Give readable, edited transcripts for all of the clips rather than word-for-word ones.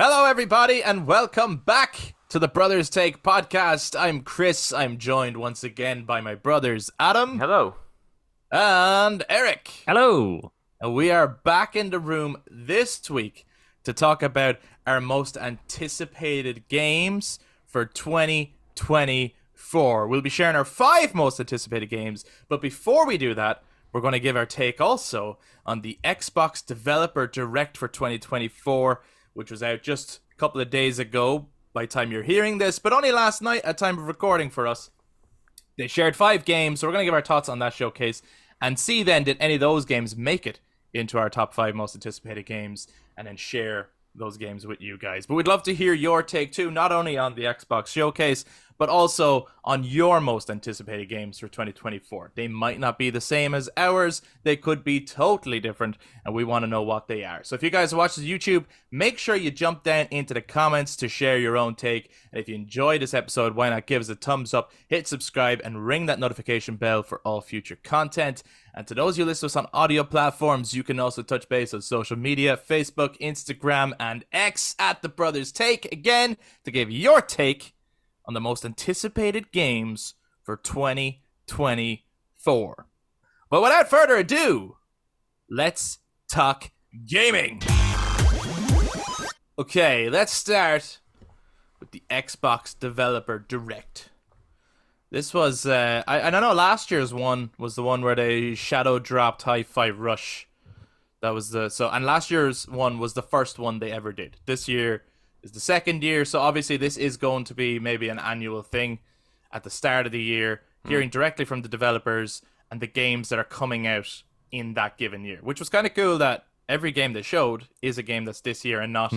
Hello, everybody, and welcome back to the Brothers Take podcast. I'm Chris. I'm joined once again by my brothers, Adam. Hello. And Eric. Hello. And we are back in the room this week to talk about our most anticipated games for 2024. We'll be sharing our 5 most anticipated games, but before we do that, we're going to give our take also on the Xbox Developer Direct for 2024, which was out just a couple of days ago by the time you're hearing this, but only last night at time of recording for us. They shared 5 games, so we're going to give our thoughts on that showcase and see then did any of those games make it into our top 5 most anticipated games, and then share those games with you guys. But we'd love to hear your take too, not only on the Xbox showcase, but also on your most anticipated games for 2024. They might not be the same as ours. They could be totally different, and we want to know what they are. So if you guys watch the YouTube, make sure you jump down into the comments to share your own take. And if you enjoyed this episode, why not give us a thumbs up, hit subscribe, and ring that notification bell for all future content. And to those who listen to us on audio platforms, you can also touch base on social media, Facebook, Instagram, and X at The Brothers Take, again, to give your take on the most anticipated games for 2024. But without further ado, let's talk gaming. Okay, let's start with the Xbox Developer Direct. This was, I know last year's one was the one where they shadow dropped Hi-Fi Rush. That was and last year's one was the first one they ever did. This year is the second year, so obviously this is going to be maybe an annual thing at the start of the year, hearing directly from the developers and the games that are coming out in that given year, which was kind of cool that every game they showed is a game that's this year and not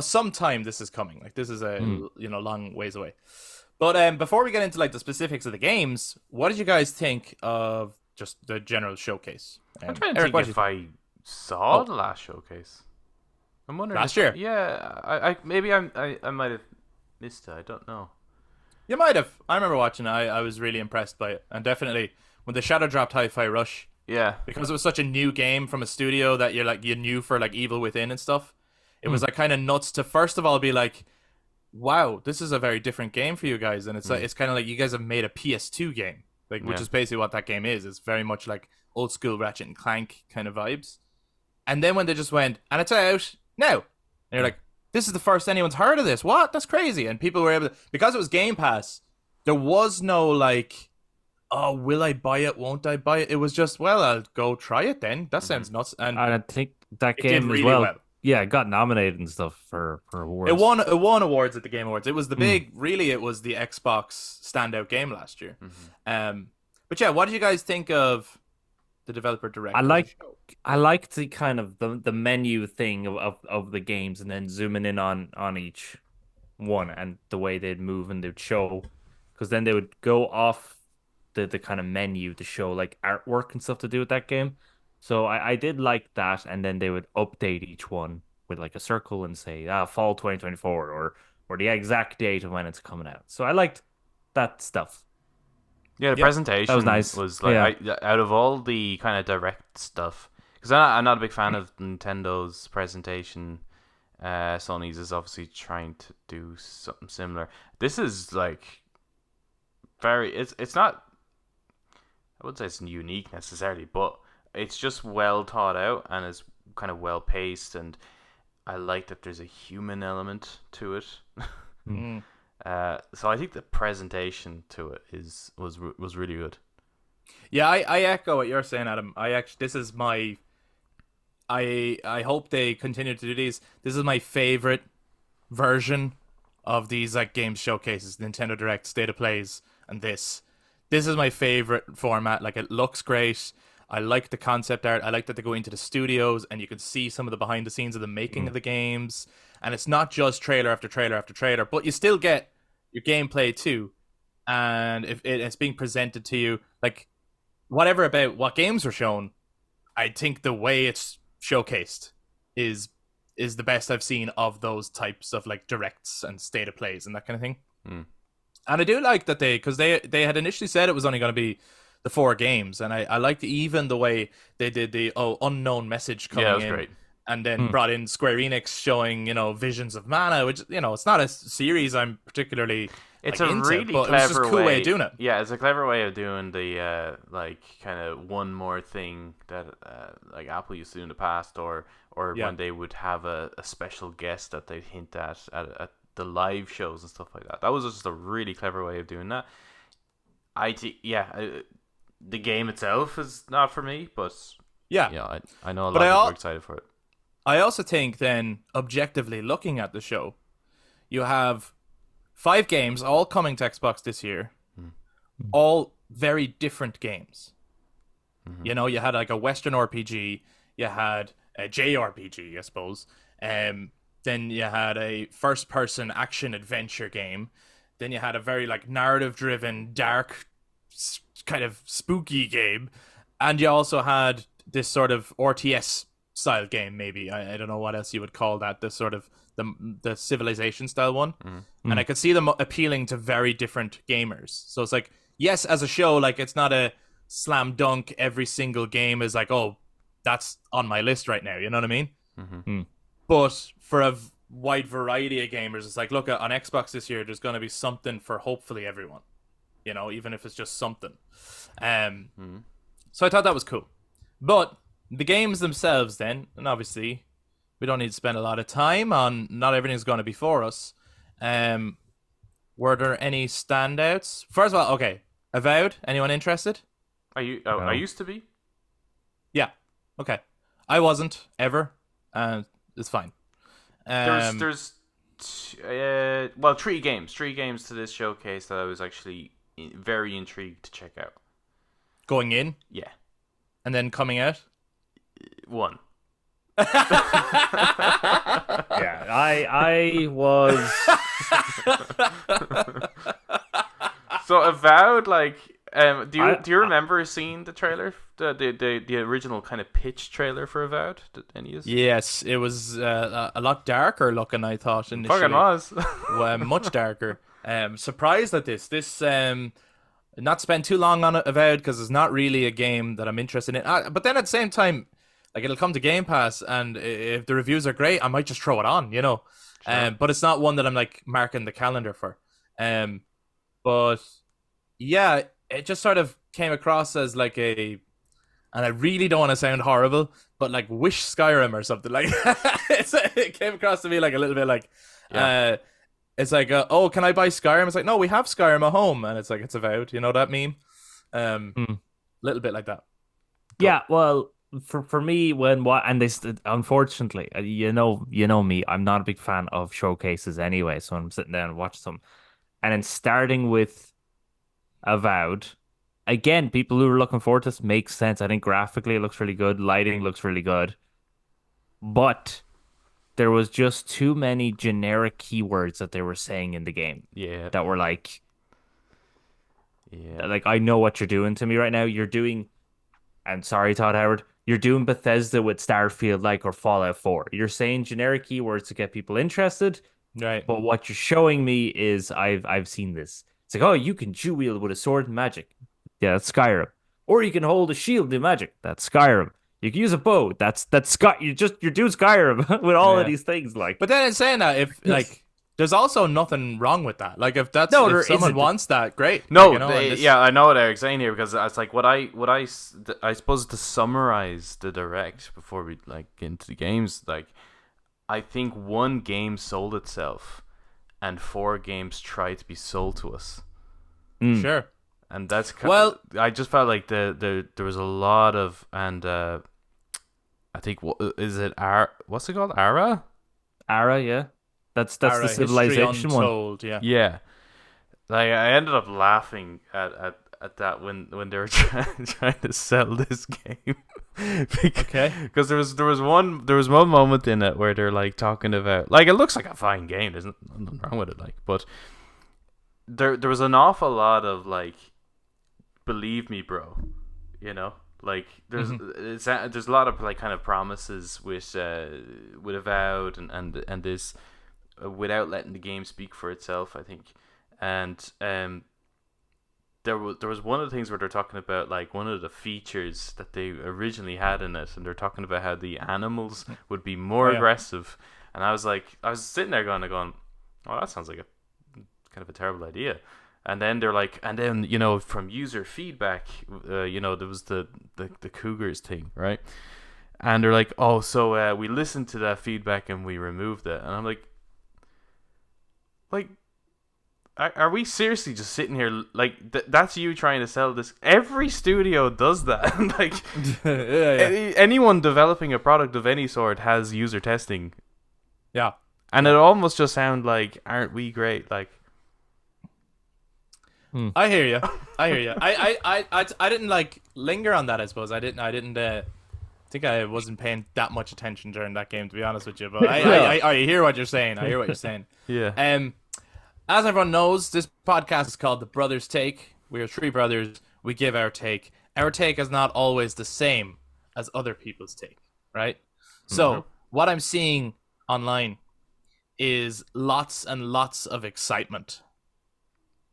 sometime this is coming. Like, this is a long ways away. But before we get into like the specifics of the games, what did you guys think of just the general showcase? I'm trying to Eric, think if I saw the last showcase. I'm wondering. Last year? Yeah, I maybe I might have missed it. I don't know. You might have. I remember watching it. I was really impressed by it. And definitely when the shadow dropped Hi-Fi Rush, Yeah. because it was such a new game from a studio that you knew for like Evil Within and stuff, it was like kind of nuts to first of all be like, wow, this is a very different game for you guys. And it's like, it's kind of like you guys have made a PS2 game, like, which is basically what that game is. It's very much like old school Ratchet and Clank kind of vibes. And then when they just went, and it's out now, and you're like, this is the first anyone's heard of this. What? That's crazy. And people were able to, because it was Game Pass, there was no like, oh, will I buy it? Won't I buy it? It was just, well, I'll go try it then. That sounds nuts. And I think that it game did as really well. Yeah, it got nominated and stuff for awards. It won awards at the Game Awards. It was the big, really, it was the Xbox standout game last year. But yeah, what did you guys think of the Developer Direct? I liked the kind of the menu thing of the games, and then zooming in on each one and the way they'd move and they'd show, because then they would go off the kind of menu to show like artwork and stuff to do with that game. So I did like that, and then they would update each one with like a circle and say fall 2024 or the exact date of when it's coming out. So I liked that stuff. Yeah, the presentation that was nice. Was like, out of all the kind of direct stuff, because I'm not a big fan of Nintendo's presentation. Sony's is obviously trying to do something similar. This is like it's not, I wouldn't say it's unique necessarily, but it's just well thought out and is kind of well paced, and I like that there's a human element to it. So I think the presentation to it was really good. Yeah, I echo what you're saying, Adam. This is my, I hope they continue to do these. This is my favorite version of these like games showcases, Nintendo Direct, State of Plays, and this is my favorite format. Like, it looks great. I like the concept art. I like that they go into the studios and you can see some of the behind the scenes of the making of the games. And it's not just trailer after trailer after trailer, but you still get your gameplay too. And if it's being presented to you, like, whatever about what games were shown, I think the way it's showcased is the best I've seen of those types of like directs and state of plays and that kind of thing. And I do like that because they had initially said it was only going to be the 4 games, and I liked even the way they did the unknown message coming in. Great. and then brought in Square Enix showing, Visions of Mana, which, it's not a series I'm particularly It's like, a into, really but it was just a clever cool way of doing it. Yeah, it's a clever way of doing the kind of one more thing that like Apple used to do in the past, or Yeah. when they would have a special guest that they'd hint at the live shows and stuff like that. That was just a really clever way of doing that. The game itself is not for me, but Yeah. I know a lot But of people are excited for it. I also think then, objectively looking at the show, you have 5 games all coming to Xbox this year, all very different games. You had like a Western RPG, you had a JRPG, I suppose. Then you had a first-person action-adventure game. Then you had a very like narrative-driven, dark, kind of spooky game, and you also had this sort of RTS style game. Maybe I don't know what else you would call that. The sort of the Civilization style one, and I could see them appealing to very different gamers. So it's like, yes, as a show, like it's not a slam dunk. Every single game is like, oh, that's on my list right now. You know what I mean? But for a wide variety of gamers, it's like, look, on Xbox this year, there's going to be something for hopefully everyone. Even if it's just something. So I thought that was cool. But the games themselves then, and obviously we don't need to spend a lot of time on, not everything's going to be for us. Were there any standouts? First of all, okay, Avowed, anyone interested? I used to be. Yeah, okay. I wasn't, ever, and it's fine. There's 3 games to this showcase that I was actually very intrigued to check out. Going in? Yeah. And then coming out? 1. Yeah, I was. So Avowed, like, do you remember seeing the trailer, the original kind of pitch trailer for Avowed? Did any of you? Yes, it was a lot darker looking, I thought, initially. Fucking was. Much darker. Surprised at this. Not spend too long on it, Avowed, because it's not really a game that I'm interested in. But then at the same time, like, it'll come to Game Pass, and if the reviews are great, I might just throw it on, Sure. But it's not one that I'm like marking the calendar for. But yeah, it just sort of came across as like and I really don't want to sound horrible, but like Wish Skyrim or something like that. It came across to me like a little bit like, Yeah. it's like, oh, can I buy Skyrim? It's like, no, we have Skyrim at home, and it's like, it's Avowed. You know that meme? Little bit like that. Yeah, well, for me, and this, unfortunately, you know me, I'm not a big fan of showcases anyway. So I'm sitting down and watch them, and then starting with Avowed, again, people who are looking forward to this, makes sense. I think graphically it looks really good, lighting looks really good, but there was just too many generic keywords that they were saying in the game Yeah. that were like, Yeah. I know what you're doing to me right now. You're doing, and sorry, Todd Howard, you're doing Bethesda with Starfield, or Fallout 4. You're saying generic keywords to get people interested, Right. but what you're showing me is I've seen this. It's like, oh, you can dual wield with a sword and magic. Yeah, that's Skyrim. Or you can hold a shield and magic. That's Skyrim. You can use a bow. That's Sky. You're doing Skyrim with all of these things. Like, But then in saying that, if like, there's also nothing wrong with that. Like, if that's No, if there someone isn't. wants that, great. No, Like, and this- yeah, I know what Eric's saying here, because it's like I suppose, to summarize the direct before we get into the games, like, I think 1 game sold itself, and 4 games tried to be sold to us, Sure. and that's Well- I just felt like there was a lot of, and I think is it what's it called, Ara? Ara, yeah. That's Ara, the History Civilization one. Untold, yeah. Yeah, like I ended up laughing at that when they were trying to sell this game. Okay. Because there was one moment in it where they're like talking about, like, it looks like a fine game. There's nothing wrong with it, like, but there was an awful lot of like, believe me, bro, like there's a lot of like kind of promises with Avowed and this, without letting the game speak for itself, I think. And there was one of the things where they're talking about like one of the features that they originally had in it, and they're talking about how the animals would be more Oh, yeah. aggressive, and I was sitting there going, oh, that sounds like a kind of a terrible idea. And then they're like, and then from user feedback, there was the cougars thing, right? And they're like, oh, so we listened to that feedback and we removed it, and I'm like. Are we seriously just sitting here like that's you trying to sell this? Every studio does that. Like anyone developing a product of any sort has user testing, Yeah. and it almost just sounds like, aren't we great? Like, I hear you. I hear you. I didn't like linger on that. I suppose I didn't. Think I wasn't paying that much attention during that game, to be honest with you. But I hear what you're saying. I hear what you're saying. yeah. As everyone knows, this podcast is called The Brothers Take. We are three brothers. We give our take. Our take is not always the same as other people's take, right? So what I'm seeing online is lots and lots of excitement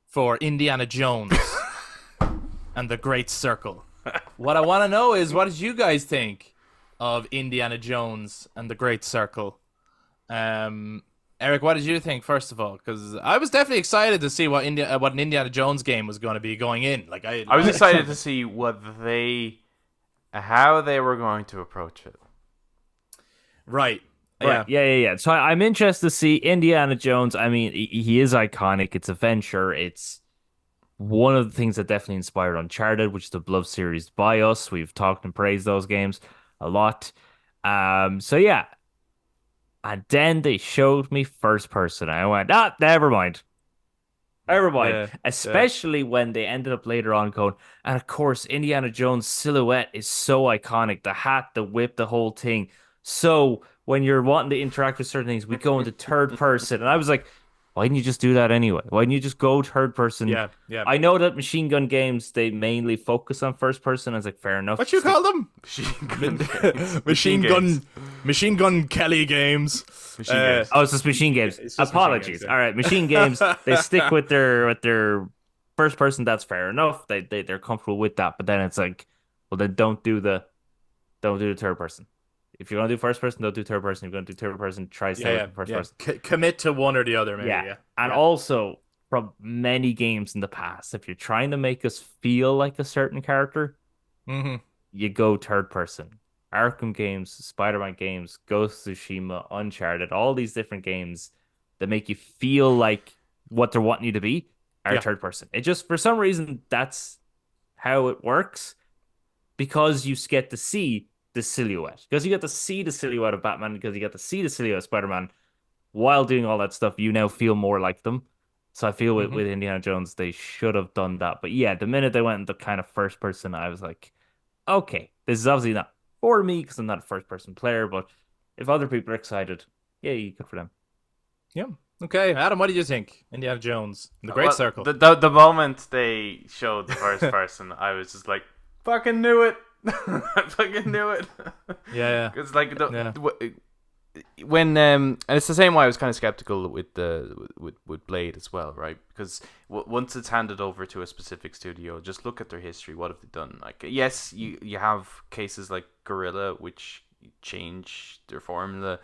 for Indiana Jones and the Great Circle. What I want to know is, what did you guys think of Indiana Jones and the Great Circle? Eric, what did you think first of all? Because I was definitely excited to see what an Indiana Jones game was going to be going in. Like I was excited to see how they were going to approach it. Right. Right. Yeah. So I'm interested to see Indiana Jones. I mean, he is iconic. It's a venture. It's one of the things that definitely inspired Uncharted, which is the beloved series by us. We've talked and praised those games a lot. So yeah. And then they showed me first person. I went, never mind. Never mind. Yeah, Especially when they ended up later on going, and of course, Indiana Jones' silhouette is so iconic. The hat, the whip, the whole thing. So when you're wanting to interact with certain things, we go into third person. And I was like, why didn't you just do that anyway? Why didn't you just go third person? Yeah. I know that machine gun games, they mainly focus on first person. I was like, fair enough. What you call them? Machine gun Kelly games. Machine games. Oh, it's just machine games. It's just Apologies. machine games, yeah. All right, machine games. They stick with their first person. That's fair enough. They're comfortable with that. But then it's like, well, then don't do the third person. If you're gonna do first person, don't do third person. If you're gonna do third person, try stay with first person. Commit to one or the other, maybe. Yeah. And also from many games in the past, if you're trying to make us feel like a certain character, you go third person. Arkham games, Spider-Man games, Ghost of Tsushima, Uncharted, all these different games that make you feel like what they're wanting you to be are third person. It just, for some reason, that's how it works, because you get to see the silhouette. Because you get to see the silhouette of Batman, because you get to see the silhouette of Spider-Man. While doing all that stuff, you now feel more like them. So I feel with Indiana Jones, they should have done that. But yeah, the minute they went into kind of first person, I was like, okay, this is obviously not for me because I'm not a first person player. But if other people are excited, yeah, good for them. Yeah. Okay, Adam, what did you think? Indiana Jones, the Great Circle. The moment they showed the first person, I was just like, fucking knew it. I fucking knew it. Yeah. It's like when and it's the same way I was kind of skeptical with Blade as well, right? Because once it's handed over to a specific studio, just look at their history. What have they done? Like, yes, you have cases like Guerrilla, which change their formula.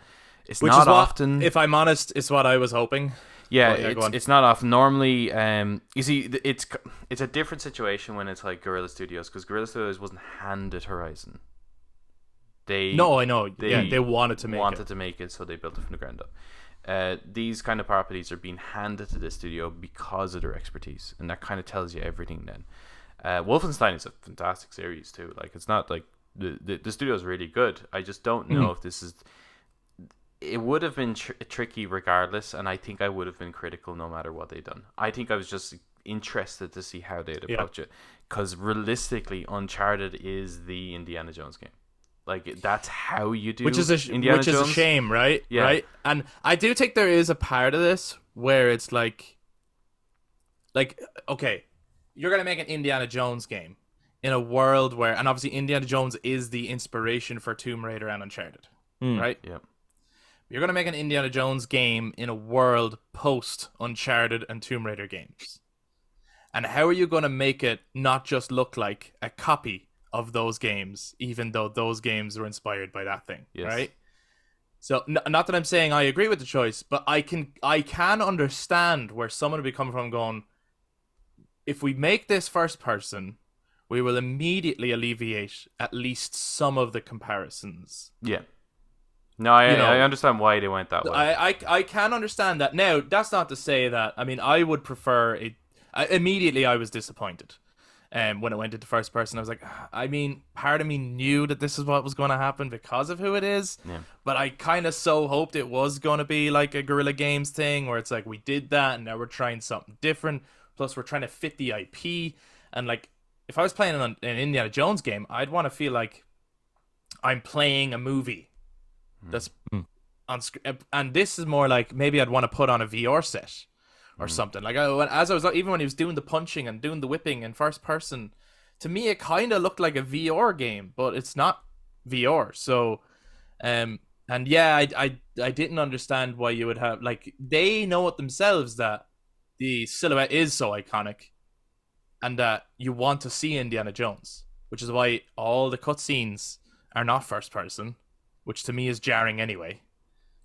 It's Which not is what, often. if I'm honest, it's what I was hoping. Yeah, But, it's not often. Normally, you see, it's a different situation when it's like Guerrilla Studios, because Guerrilla Studios wasn't handed Horizon. No, I know. They wanted to make it. So they built it from the ground up. These kind of properties are being handed to the studio because of their expertise, and that kind of tells you everything. Then, Wolfenstein is a fantastic series too. Like, it's not like the studio is really good. I just don't know if this is. It would have been tricky regardless, and I think I would have been critical no matter what they'd done. I think I was just interested to see how they'd approach it, because realistically, Uncharted is the Indiana Jones game. Like, that's how you do Indiana Jones. Is a shame, right? Yeah. Right? And I do think there is a part of this where it's like, okay, you're going to make an Indiana Jones game in a world where, and obviously Indiana Jones is the inspiration for Tomb Raider and Uncharted, right? Yeah. You're going to make an Indiana Jones game in a world post Uncharted and Tomb Raider games. And how are you going to make it not just look like a copy of those games, even though those games were inspired by that thing, Yes. right? So not that I'm saying I agree with the choice, but I can understand where someone would be coming from going, if we make this first person, we will immediately alleviate at least some of the comparisons. Yeah. No, I You know, I understand why they went that way. I can understand that. Now, that's not to say that. I mean, I would prefer it. Immediately, I was disappointed. When it went into first person, I was like, I mean, part of me knew that this is what was going to happen because of who it is, Yeah. but I kind of so hoped it was going to be like a Guerrilla Games thing where it's like we did that and now we're trying something different. Plus, we're trying to fit the IP, and like if I was playing an Indiana Jones game, I'd want to feel like I'm playing a movie that's Mm. on screen, and this is more like maybe I'd want to put on a VR set or something. Like as I was even when he was doing the punching and doing the whipping in first person, to me it kind of looked like a VR game, but it's not VR. So, and yeah, I didn't understand why you would have like they know it themselves that the silhouette is so iconic, and that you want to see Indiana Jones, which is why all the cutscenes are not first person, which to me is jarring anyway.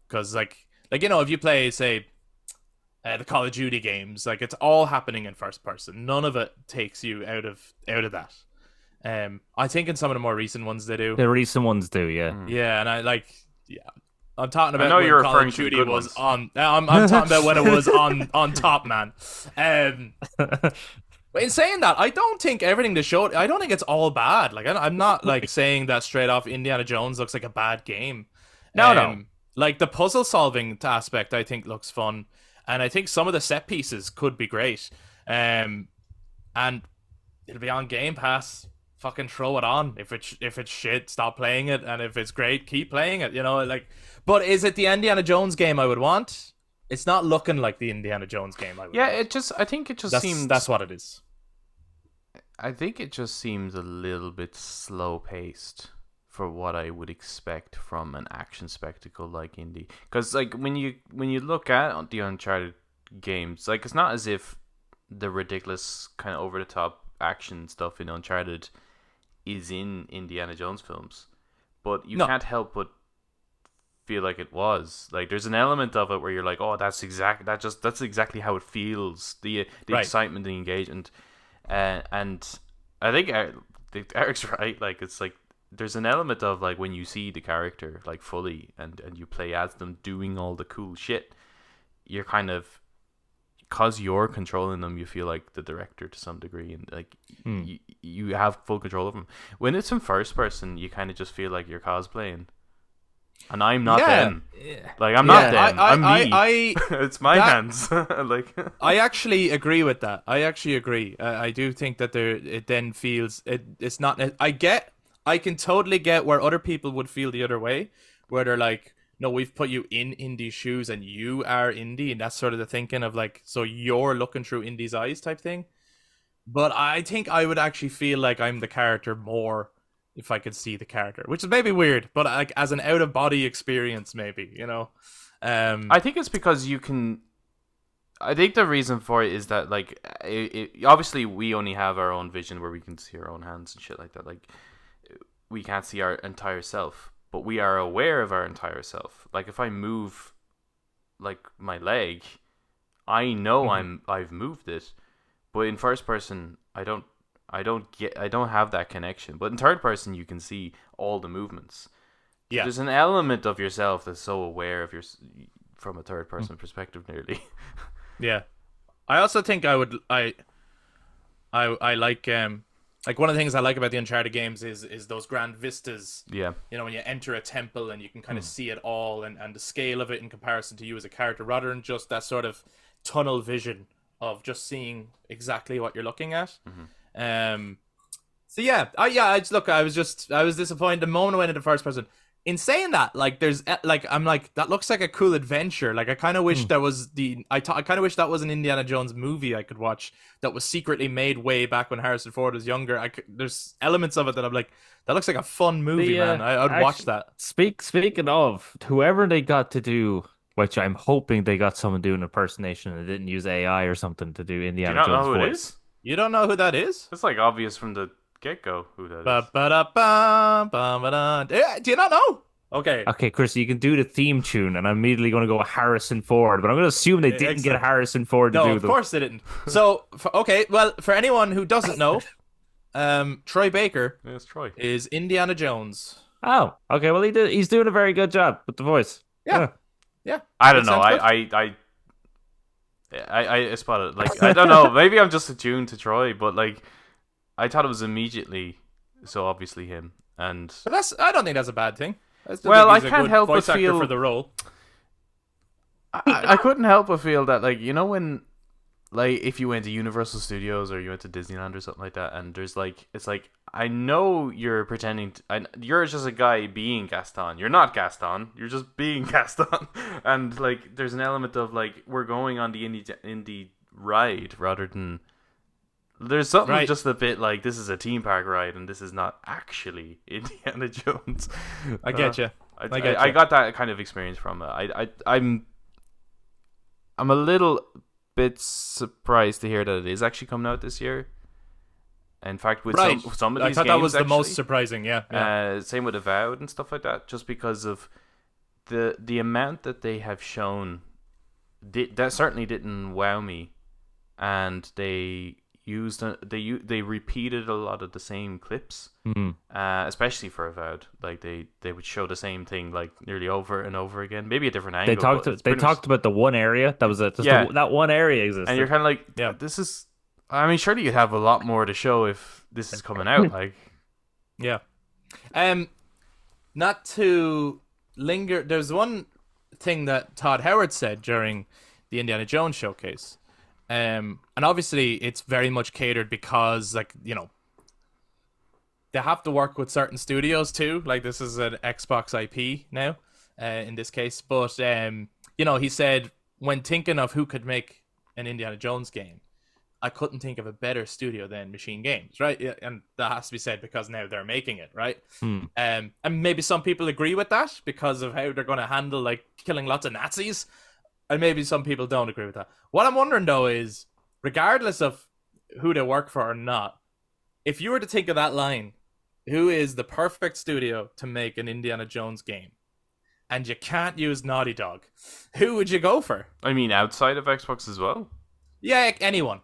Because like you know, if you play say the Call of Duty games, like it's all happening in first person. None of it takes you out of that. I think in some of the more recent ones they do. The recent ones do, yeah. Yeah, and I like yeah. I'm talking about know when you're Call referring of to the Duty good was ones. on. I'm talking about when it was on top, man. But in saying that, I don't think everything they showed. I don't think it's all bad. Like I'm not like saying that straight off. Indiana Jones looks like a bad game. No. Like the puzzle solving aspect, I think looks fun, and I think some of the set pieces could be great. And it'll be on Game Pass. Fucking throw it on. If it's shit, stop playing it, and if it's great, keep playing it. You know, like. But is it the Indiana Jones game I would want? It's not looking like the Indiana Jones game I would Yeah, want. I think it just That's, seems. that's what it is. I think it just seems a little bit slow paced for what I would expect from an action spectacle like indie. Because like when you look at the Uncharted games, like it's not as if the ridiculous kind of over the top action stuff in Uncharted is in Indiana Jones films, but you No. can't help but feel like it was. Like there's an element of it where you're like, oh, that's exactly how it feels. The Right. excitement, the engagement, and I think Eric's right. Like it's like there's an element of like when you see the character like fully and you play as them doing all the cool shit, you're kind of because you're controlling them, you feel like the director to some degree, and like you have full control of them. When it's in first person, you kind of just feel like you're cosplaying. And I'm not them. Like I'm not them. I'm me. It's my hands. Like I actually agree with that. I actually agree. I do think that it then feels it's not. I can totally get where other people would feel the other way, where they're like, no, we've put you in Indie's shoes and you are Indie, and that's sort of the thinking of like, so you're looking through Indie's eyes type thing. But I think I would actually feel like I'm the character more if I could see the character, which is maybe weird, but like as an out of body experience, maybe, you know. I think it's because you can. I think the reason for it is that like obviously we only have our own vision where we can see our own hands and shit like that. Like we can't see our entire self, but we are aware of our entire self. Like if I move like my leg, I know I've moved it, but in first person I don't have that connection. But in third person you can see all the movements. Yeah. There's an element of yourself that's so aware of your from a third person perspective nearly. Yeah. I also think I like one of the things I like about the Uncharted games is those grand vistas. Yeah. You know, when you enter a temple and you can kind of see it all, and the scale of it in comparison to you as a character, rather than just that sort of tunnel vision of just seeing exactly what you're looking at. So yeah, I was disappointed the moment I went into first person. In saying that, like there's like I'm like that looks like a cool adventure. Like I kind of wish there was I kind of wish that was an Indiana Jones movie I could watch that was secretly made way back when Harrison Ford was younger. There's elements of it that I'm like that looks like a fun movie, man. I'd watch that. Speaking of whoever they got to do, which I'm hoping they got someone doing impersonation and didn't use AI or something to do Indiana Do you not know Jones' who it voice. is? You don't know who that is? It's like obvious from the get-go who that is. Ba-ba-da-ba, do you not know? Okay, Okay, Chris, you can do the theme tune, and I'm immediately going to go Harrison Ford, but I'm going to assume they didn't get excellent. Harrison Ford to No, do of them. course they didn't. So, okay, well, for anyone who doesn't know, Troy Baker Yeah, it's Troy. is Indiana Jones. Oh, okay. Well, he's doing a very good job with the voice. Yeah, Yeah. yeah. I don't It know. sounds good. I spotted like I don't know. Maybe I'm just attuned to Troy, but like I thought it was immediately so obviously him. And But I don't think that's a bad thing. I still well, think I he's a can't good help but voice actor feel for the role. I couldn't help but feel that like when like if you went to Universal Studios or you went to Disneyland or something like that, and there's like it's like I know you're pretending you're just a guy being Gaston. You're not Gaston. You're just being Gaston, and like there's an element of like we're going on the indie ride rather than there's something Right. just a bit like this is a theme park ride and this is not actually Indiana Jones. I get you. I get I you. got that kind of experience from it. I'm a little bit surprised to hear that it is actually coming out this year. In fact, with Right. some of I these thought games, that was the actually, most surprising. Yeah. Yeah. same with Avowed and stuff like that, just because of the amount that they have shown, that certainly didn't wow me, and they they repeated a lot of the same clips, especially for Avowed. Like they would show the same thing like nearly over and over again, maybe a different angle. but it's They pretty much- talked about the one area that was it. Just Yeah. that one area existed. and you're kind of like, Yeah. this is. I mean, surely you'd have a lot more to show if this is coming out. Like, Yeah. Not to linger. There's one thing that Todd Howard said during the Indiana Jones showcase, and obviously it's very much catered because, like, you know, they have to work with certain studios too. Like, this is an Xbox IP now, in this case. But you know, he said when thinking of who could make an Indiana Jones game, I couldn't think of a better studio than Machine Games, right? Yeah, and that has to be said because now they're making it, right? And maybe some people agree with that because of how they're going to handle like killing lots of Nazis, and maybe some people don't agree with that. What I'm wondering though is, regardless of who they work for or not, if you were to think of that line, who is the perfect studio to make an Indiana Jones game, and you can't use Naughty Dog, who would you go for? I mean, outside of Xbox as well. Yeah, anyone.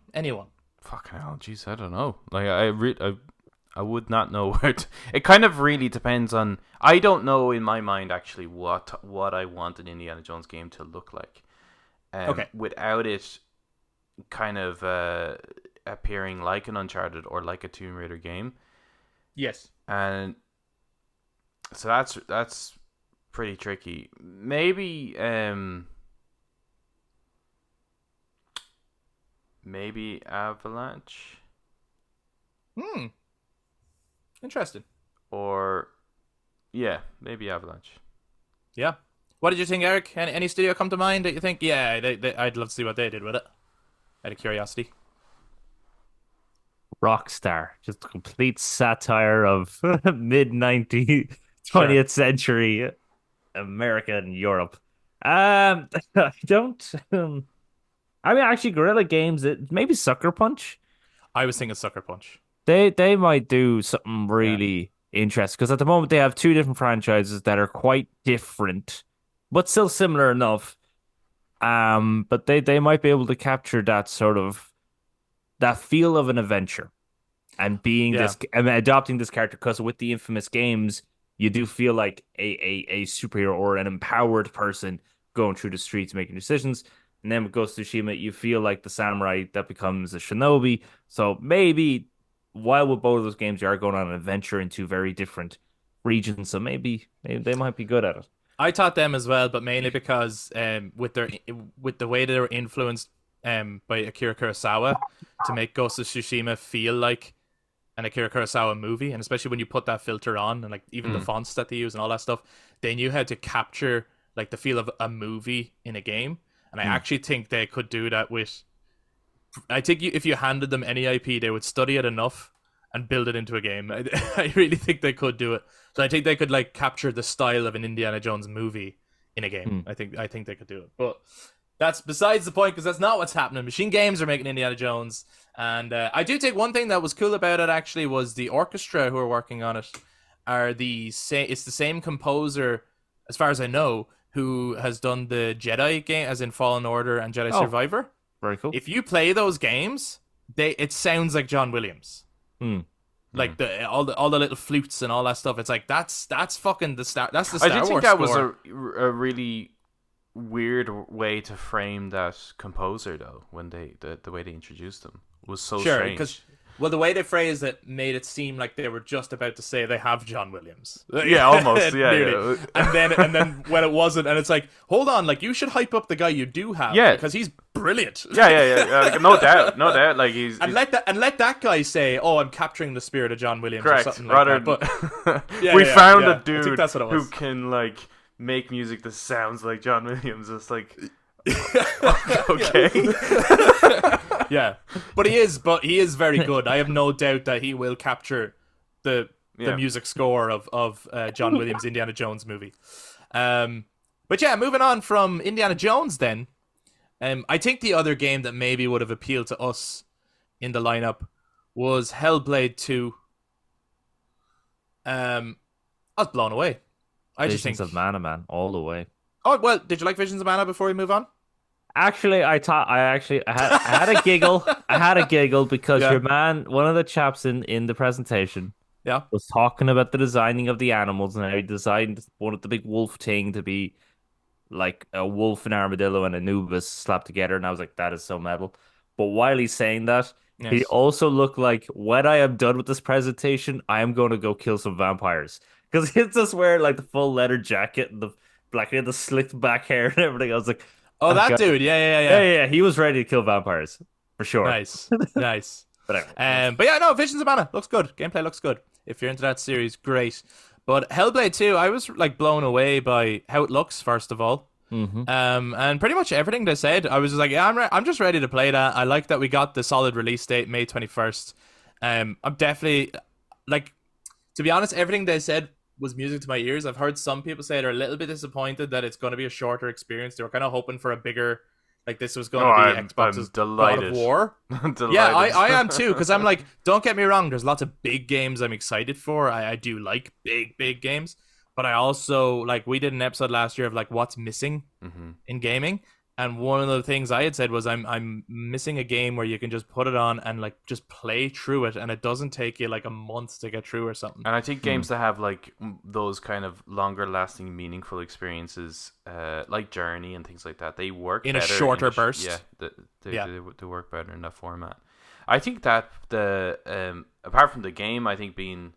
Fucking hell, jeez, I don't know. Like, I would not know where to. It kind of really depends on. I don't know in my mind actually what I want an Indiana Jones game to look like. Okay. Without it, kind of appearing like an Uncharted or like a Tomb Raider game, Yes. and so that's pretty tricky. Maybe Avalanche Interesting. or yeah, maybe Avalanche. Yeah. What did you think, Eric? Any studio come to mind that you think, yeah, I'd love to see what they did with it? Out of curiosity. Rockstar, just a complete satire of mid 20th century America and Europe. I don't. I mean, actually, Guerrilla Games, maybe Sucker Punch. I was thinking Sucker Punch. They might do something Yeah. really interesting because at the moment they have two different franchises that are quite different, but still similar enough. But they might be able to capture that sort of that feel of an adventure and being Yeah. this and adopting this character because with the infamous games, you do feel like a superhero or an empowered person going through the streets making decisions. And then with Ghost of Tsushima, you feel like the samurai that becomes a shinobi. So maybe while with both of those games, you are going on an adventure into very different regions. So maybe they might be good at it. I thought them as well, but mainly because with the way they were influenced by Akira Kurosawa to make Ghost of Tsushima feel like an Akira Kurosawa movie, and especially when you put that filter on and like even the fonts that they use and all that stuff, they knew how to capture like the feel of a movie in a game. And I actually think they could do that with. I think if you handed them any IP, they would study it enough and build it into a game. I really think they could do it. So I think they could like capture the style of an Indiana Jones movie in a game. I think they could do it. But that's besides the point because that's not what's happening. Machine Games are making Indiana Jones, and I do think one thing that was cool about it actually was the orchestra who are working on it are the same. It's the same composer, as far as I know, who has done the Jedi game, as in Fallen Order and Jedi Oh, Survivor. very cool. If you play those games, it sounds like John Williams. Hmm. Like all the little flutes and all that stuff. It's like that's fucking the Star. That's the I Star did think Wars that score. was a really weird way to frame that composer though. When the way they introduced him was so Sure, strange. because the way they phrased it made it seem like they were just about to say they have John Williams. Yeah, almost. Yeah, Nearly. yeah. And then when it wasn't, and it's like, hold on, like you should hype up the guy you do have, Yeah. because he's brilliant. Yeah. Like, no doubt. Like he's And let that guy say, "Oh, I'm capturing the spirit of John Williams," correct. or something like Rather, that. But we found yeah. a I dude think that's what it who was. can like make music that sounds like John Williams. It's like, okay. Yeah, but he is very good. I have no doubt that he will capture the Yeah. music score of John Williams' Indiana Jones movie. But yeah, moving on from Indiana Jones, then I think the other game that maybe would have appealed to us in the lineup was Hellblade 2. I was blown away. I just Visions think. of Mana, man, all the way. Oh well, did you like Visions of Mana before we move on? Actually, I had a giggle. I had a giggle because Yeah. your man, one of the chaps in the presentation, Yeah. was talking about the designing of the animals and how he designed one of the big wolf thing to be like a wolf, an armadillo, and Anubis slapped together, and I was like, that is so metal. But while he's saying that, he Yes. also looked like, when I am done with this presentation, I am going to go kill some vampires. Because he's just wearing like the full leather jacket and the black and the slicked back hair and everything. I was like, Oh, that God. dude. Yeah. Yeah, he was ready to kill vampires for sure. Nice. Nice. But anyway, But yeah, no, Visions of Mana looks good. Gameplay looks good. If you're into that series, great. But Hellblade 2, I was like blown away by how it looks. First of all, and pretty much everything they said, I was just like, yeah, I'm just ready to play that. I like that we got the solid release date, May 21st. I'm definitely like, to be honest, everything they said was music to my ears. I've heard some people say they're a little bit disappointed that it's going to be a shorter experience. They were kind of hoping for a bigger. Like this was going to be I'm Xbox's God delighted. of War. I'm delighted. Yeah, I am too, because I'm like, don't get me wrong, there's lots of big games I'm excited for. I do like big games, but I also, like, we did an episode last year of like what's missing in gaming, and one of the things I had said was I'm missing a game where you can just put it on and like just play through it, and it doesn't take you like a month to get through or something. And I think games that have like those kind of longer lasting, meaningful experiences, like Journey and things like that, they work In a better shorter burst. Yeah, Yeah. they work better in that format. I think that the apart from the game, I think being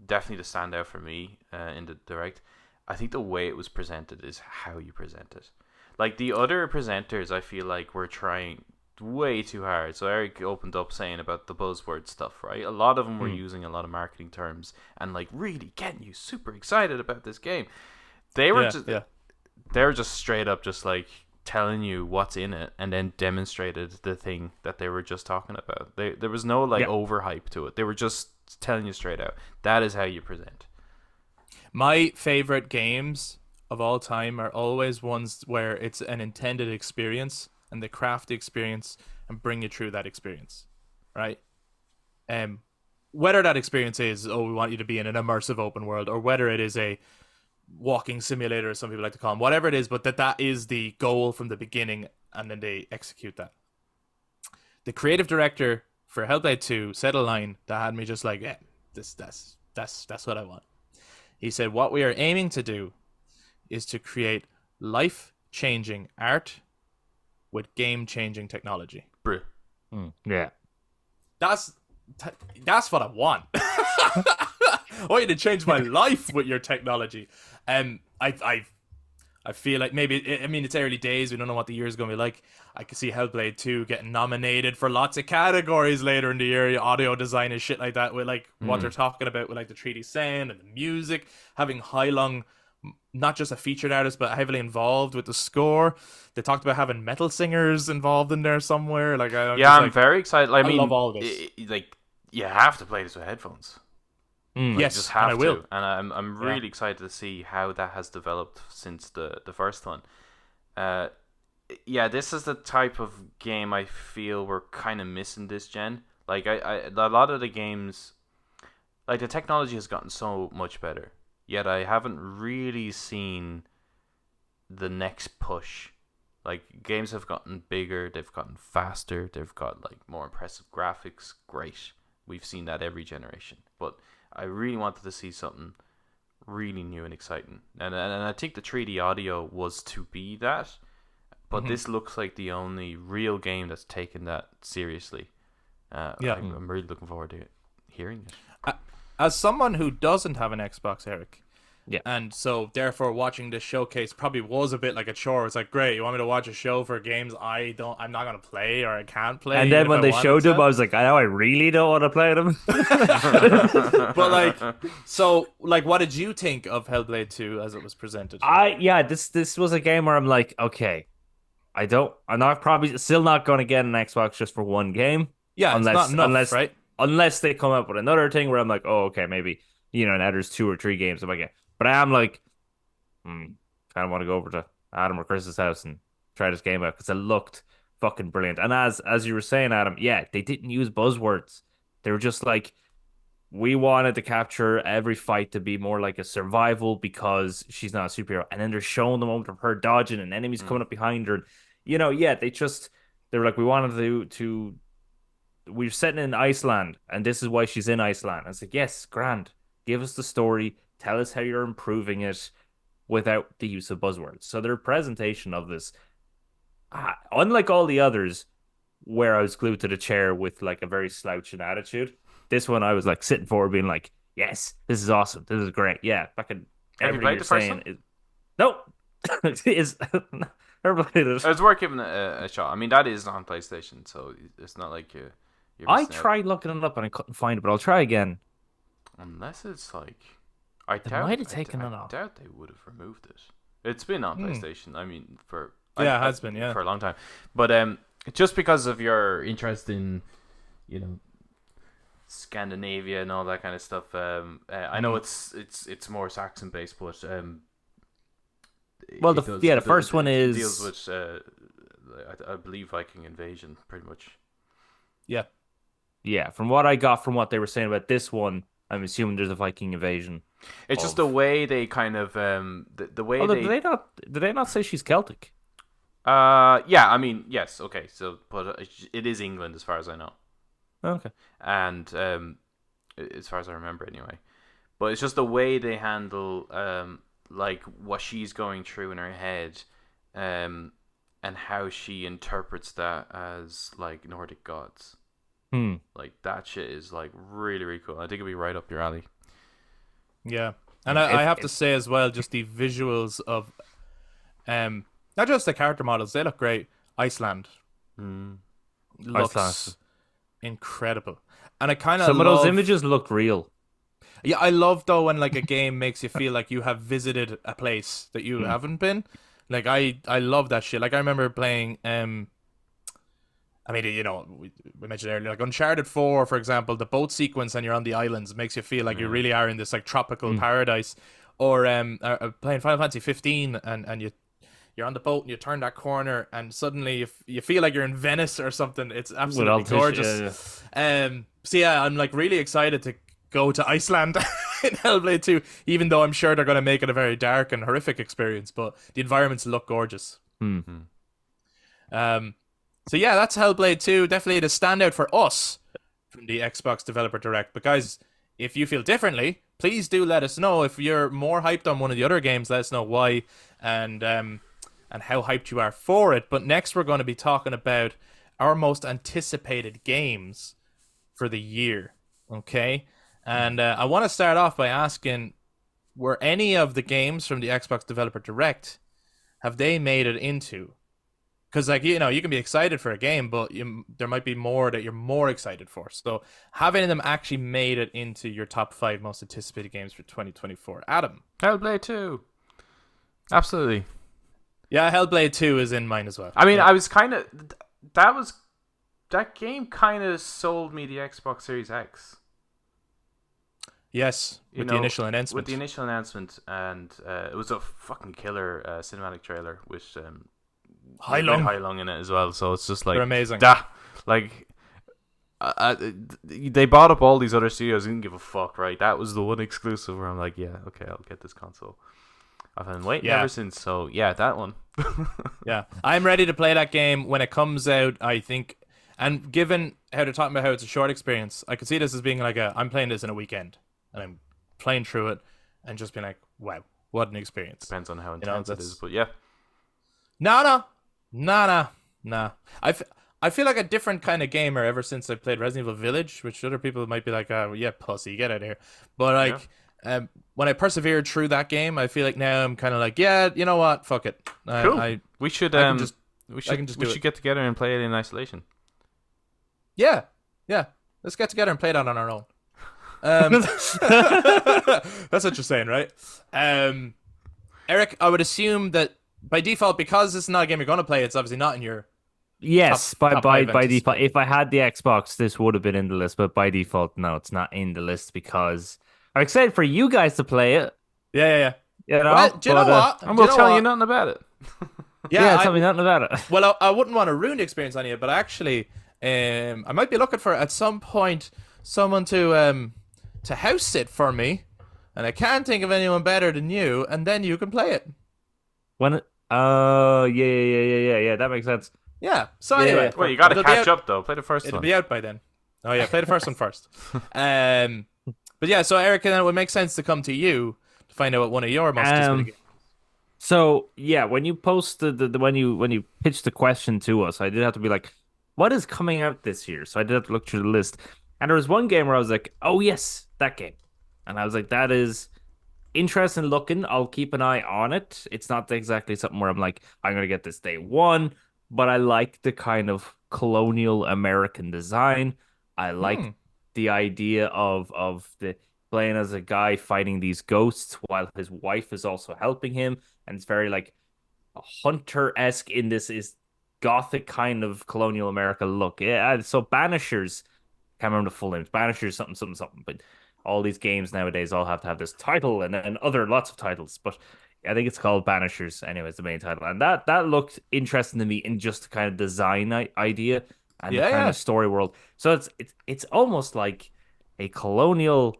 definitely the standout for me in the direct, I think the way it was presented is how you present it. Like the other presenters, I feel like were trying way too hard. So Eric opened up saying about the buzzword stuff, right? A lot of them were using a lot of marketing terms and like really getting you super excited about this game. They were they were just straight up just like telling you what's in it and then demonstrated the thing that they were just talking about. There was no like overhype to it. They were just telling you straight out. That is how you present. My favorite games of all time are always ones where it's an intended experience and they craft the experience and bring you through that experience, right? Whether that experience is, oh, we want you to be in an immersive open world, or whether it is a walking simulator, as some people like to call them, whatever it is, but that is the goal from the beginning, and then they execute that. The creative director for Hellblade 2 said a line that had me just like, yeah, that's what I want. He said, what we are aiming to do is to create life-changing art with game-changing technology. Bruh. yeah. That's what I want. I want you to change my life with your technology. I feel like maybe, I mean, it's early days. We don't know what the year is going to be like. I can see Hellblade 2 getting nominated for lots of categories later in the year, audio design and shit like that, with like what they're talking about with like the 3D sound and the music, having Long, not just a featured artist, but heavily involved with the score. They talked about having metal singers involved in there somewhere. Like, I'm very excited. I mean, love all this. Like, you have to play this with headphones. Like, Yes, you just have and I will. to. And I'm really excited to see how that has developed since the first one. yeah, this is the type of game I feel we're kind of missing this gen. Like a lot of the games, like the technology has gotten so much better, yet I haven't really seen the next push. Like games have gotten bigger, they've gotten faster, they've got like more impressive graphics. Great, we've seen that every generation, but I really wanted to see something really new and exciting, and I think the 3D audio was to be that. But this looks like the only real game that's taken that seriously. Yeah. I'm really looking forward to hearing it. As someone who doesn't have an Xbox, Eric, Yeah. and so therefore watching this showcase probably was a bit like a chore. It's like, great, you want me to watch a show for games I'm not gonna play or I can't play. And even then if when I they wanted showed to. them, I was like, I really don't want to play them. But like, so like, what did you think of Hellblade 2 as it was presented? This was a game where I'm like, okay, I'm not probably still not going to get an Xbox just for one game, Yeah, it's not unless enough, right? unless they come up with another thing where I'm like, oh, okay, maybe now there's 2 or 3 games I might get. But I am like, kind of want to go over to Adam or Chris's house and try this game out because it looked fucking brilliant. And as you were saying, Adam, yeah, they didn't use buzzwords. They were just like, we wanted to capture every fight to be more like a survival because she's not a superhero. And then they're showing the moment of her dodging and enemies coming up behind her. And, yeah, they were like, we wanted to we're setting in Iceland and this is why she's in Iceland. I was like, yes, grand. Give us the story. Tell us how you're improving it without the use of buzzwords. So their presentation of this, unlike all the others, where I was glued to the chair with like a very slouching attitude, this one I was like sitting forward, being like, "Yes, this is awesome. This is great. Yeah, fucking Have you everything played you're the first saying one? is no." It is never played it. It's worth giving it a shot. I mean, that is on PlayStation, so it's not like you're I missing out. tried looking it up and I couldn't find it, but I'll try again. Unless it's like, I They doubt might have taken it I off. doubt they would have removed it. It's been on PlayStation. I mean, Yeah, it has been, yeah. for a long time. But just because of your interest in, Scandinavia and all that kind of stuff, I know it's more Saxon based, but Well, the first one is deals with I believe Viking invasion pretty much. Yeah. From what I got from what they were saying about this one, I'm assuming there's a Viking invasion. It's just the way they kind of the way Although, they did they not say she's Celtic? yeah, I mean, yes, okay, so but it is England as far as I know. Okay. And as far as I remember anyway. But it's just the way they handle like what she's going through in her head, and how she interprets that as like Nordic gods. Like that shit is like really, really cool. I think it'd be right up your alley. Yeah. And I have to say as well, just the visuals of not just the character models, they look great. Iceland looks Iceland. incredible. And I kind of Some of those images looked real. Yeah, I love though when like a game makes you feel like you have visited a place that you haven't been. Like I love that shit. Like I remember playing I mean, we mentioned earlier, like Uncharted 4, for example, the boat sequence and you're on the islands makes you feel like you really are in this like tropical paradise. Or playing Final Fantasy 15 and you're on the boat and you turn that corner and suddenly you feel like you're in Venice or something. It's absolutely gorgeous. So yeah, I'm like really excited to go to Iceland in Hellblade 2, even though I'm sure they're going to make it a very dark and horrific experience, but the environments look gorgeous. So yeah, that's Hellblade 2. Definitely the standout for us from the Xbox Developer Direct. But guys, if you feel differently, please do let us know. If you're more hyped on one of the other games, let us know why and how hyped you are for it. But next we're going to be talking about our most anticipated games for the year. Okay? And I want to start off by asking, were any of the games from the Xbox Developer Direct, have they made it into? Because, like, you can be excited for a game, but there might be more that you're more excited for. So, have any of them actually made it into your top 5 most anticipated games for 2024? Adam? Hellblade 2. Absolutely. Yeah, Hellblade 2 is in mine as well. I mean, yeah. I was kind of... That game kind of sold me the Xbox Series X. Yes, with the initial announcement. With the initial announcement, and it was a fucking killer cinematic trailer, which Hai with Long. Hai Long in it as well. So it's just like They're amazing. Like they bought up all these other studios. Didn't give a fuck, right? That was the one exclusive where I'm like, yeah, okay, I'll get this console. I've been waiting Yeah. ever since. So yeah, that one. Yeah, I'm ready to play that game when it comes out, I think. And given how they're talking about how it's a short experience, I could see this as being like I'm playing this in a weekend, and I'm playing through it, and just being like, wow, what an experience. Depends on how You know, intense it is, but yeah. No. I feel like a different kind of gamer ever since I played Resident Evil Village, which other people might be like, oh, yeah, pussy, get out of here. But like, when I persevered through that game, I feel like now I'm kind of like, yeah, you know what, fuck it. Cool. We should I can just we do should it. get together and play it in isolation. Yeah. Let's get together and play that on our own. That's what you're saying, right? Eric, I would assume that by default, because this is not a game you're going to play, it's obviously not in your Yes, top by five default. If I had the Xbox, this would have been in the list, but by default, no, it's not in the list because I'm excited for you guys to play it. Yeah. You know, Well, do you know what? I'm gonna tell you nothing about it. Tell me nothing about it. Well, I wouldn't want to ruin the experience on you, but actually, I might be looking for at some point someone to house sit for me, and I can't think of anyone better than you, and then you can play it. Yeah, that makes sense. Yeah. So Yeah, anyway, yeah. Well, you got to it'll be catch up though. Play the first It'll one. be out by then. Oh yeah, play the first one first. But yeah, so Eric, then it would make sense to come to you to find out what one of your most anticipated games. So yeah, when you posted when you pitched the question to us, I did have to be like, what is coming out this year? So I did have to look through the list, and there was one game where I was like, oh yes, that game, and I was like, that is interesting looking. I'll keep an eye on it. It's not exactly something where I'm like, I'm gonna get this day one, but I like the kind of colonial American design. I like the idea of the playing as a guy fighting these ghosts while his wife is also helping him, and it's very like Hunter-esque in this is gothic kind of colonial America look. Yeah, so Banishers, can't remember the full names. Banishers something, but all these games nowadays all have to have this title and lots of titles, but I think it's called Banishers anyway, it's the main title. And that looked interesting to me in just the kind of design idea and the kind of story world. So it's almost like a colonial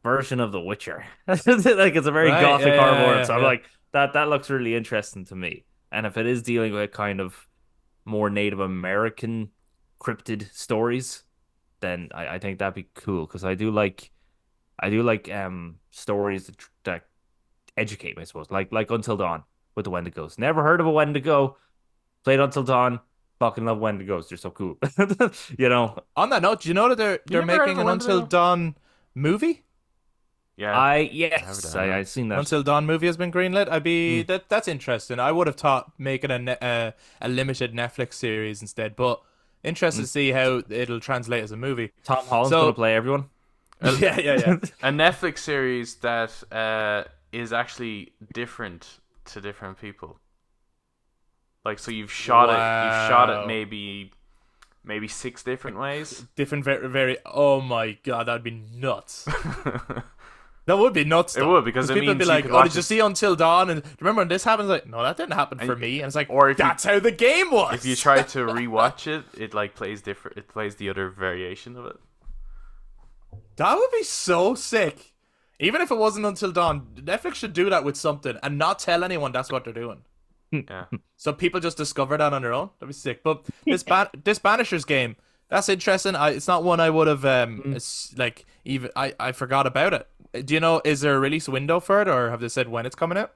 version of The Witcher. Like it's a very gothic horror world. So I'm like, that looks really interesting to me. And if it is dealing with kind of more Native American cryptid stories, then I think that'd be cool because I do like stories that educate me, I suppose. Like Until Dawn with the Wendigos. Never heard of a Wendigo. Played Until Dawn. Fucking love Wendigos. They're so cool. You know. On that note, do you know that they're making an Until Dawn movie? Yeah. I seen that. Until Dawn movie has been greenlit. That's interesting. I would have thought making a limited Netflix series instead, but interested to see how it'll translate as a movie. Tom Holland's gonna play everyone. Yeah. A Netflix series that is actually different to different people. Like, so you've shot it maybe 6 different ways. Different, very, very. Oh my god, that'd be nuts. That would be nuts. Though. It would because it people would means be like, you "Oh, did you see Until Dawn?" And remember when this happens? Like, no, that didn't happen for me. And it's like, or that's how the game was. If you try to rewatch it, it like plays different. It plays the other variation of it. That would be so sick. Even if it wasn't Until Dawn, Netflix should do that with something and not tell anyone that's what they're doing. Yeah. So people just discover that on their own. That'd be sick. But this Banishers game, that's interesting. It's not one I would have it's like even I forgot about it. Do you know, is there a release window for it, or have they said when it's coming out?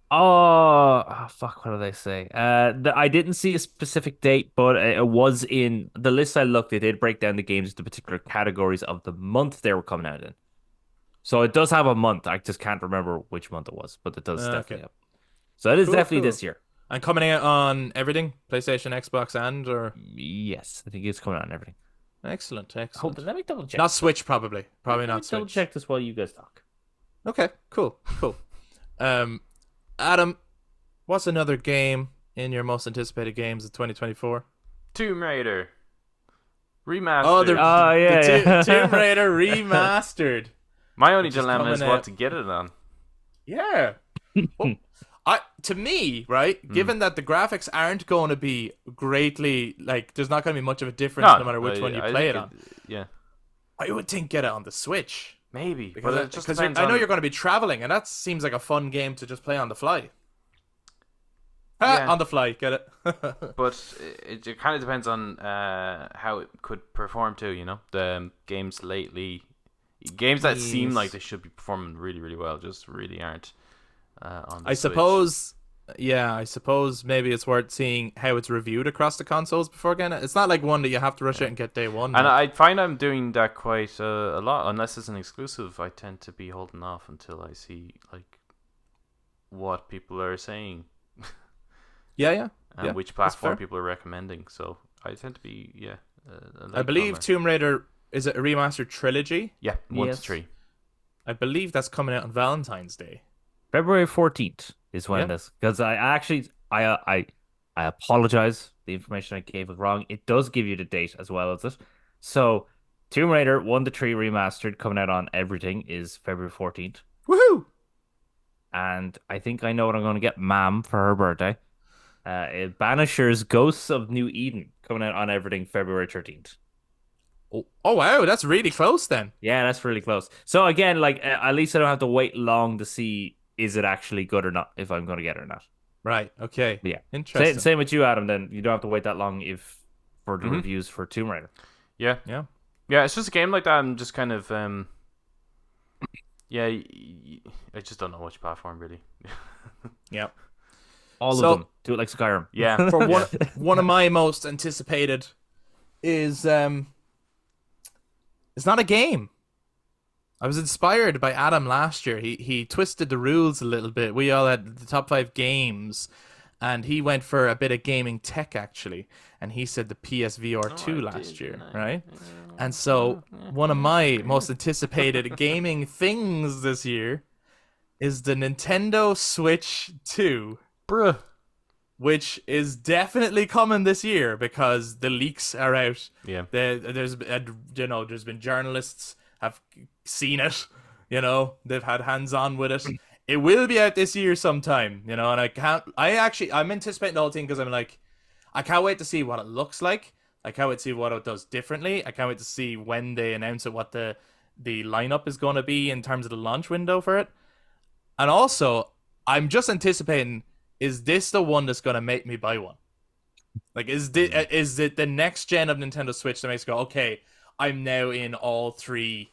Oh fuck! What did they say? I didn't see a specific date, but it was in the list I looked. They did break down the games into particular categories of the month they were coming out in. So it does have a month. I just can't remember which month it was, but it does definitely have. So it is definitely this year. And coming out on everything, PlayStation, Xbox, or yes, I think it's coming out on everything. Excellent. Hold on, let me double check. Not Switch, probably not Switch. Double check this while you guys talk. Okay, cool. Adam, what's another game in your most anticipated games of 2024? Tomb Raider remastered. Oh, the Tomb Raider remastered. My only dilemma is what to get it on. Yeah. Well, To me, right, given that the graphics aren't going to be greatly like, there's not going to be much of a difference no matter which one you play it on. Yeah, I would think get it on the Switch. maybe, Because but it just because depends I know on. you're going to be traveling, and that seems like a fun game to just play on the fly. Yeah. On the fly, get it? But it kind of depends on how it could perform too. You know, the games lately, games that seem Yes. like they should be performing really, really well, just really aren't on the I Switch. suppose, yeah, I suppose maybe it's worth seeing how it's reviewed across the consoles before getting it. It's not like one that you have to rush out and get day one. And like. I find I'm doing that quite a lot. Unless it's an exclusive, I tend to be holding off until I see like what people are saying Yeah. and which that's platform fair. people are recommending. So I tend to be a I believe latecomer. Tomb Raider is it a remastered trilogy? Yeah, 1 Yes. to 3. I believe that's coming out on Valentine's Day. February 14th is when Yeah. this, because I actually I apologize. The information I gave was wrong. It does give you the date as well as it. So Tomb Raider 1 to 3 remastered coming out on everything is February 14th. Woohoo! And I think I know what I'm going to get Ma'am for her birthday. Banisher's Ghosts of New Eden coming out on everything February 13th. Oh wow, that's really close then. Yeah, that's really close. So again, like at least I don't have to wait long to see is it actually good or not, if I'm going to get it or not. Right. Okay. But yeah. Interesting. Same with you, Adam. Then you don't have to wait that long for the reviews for Tomb Raider. Yeah. Yeah. Yeah, it's just a game like that. I'm just kind of yeah, I just don't know which platform really. Yeah. All So- of them. Do it like Skyrim. Yeah. For yeah. one of my most anticipated is it's not a game. I was inspired by Adam last year. He twisted the rules a little bit. We all had the top 5 games, and he went for a bit of gaming tech actually, and he said the PSVR 2 last year, right? And so one of my most anticipated gaming things this year is the Nintendo Switch 2. Bruh. Which is definitely coming this year because the leaks are out. Yeah. There's been journalists have seen it. They've had hands on with it. It will be out this year sometime. And I'm anticipating the whole thing because I'm like, I can't wait to see what it looks like. I can't wait to see what it does differently. I can't wait to see when they announce it, what the lineup is going to be in terms of the launch window for it. And also, I'm just anticipating, is this the one that's going to make me buy one? Like, is it the next gen of Nintendo Switch that makes me go, okay, I'm now in all 3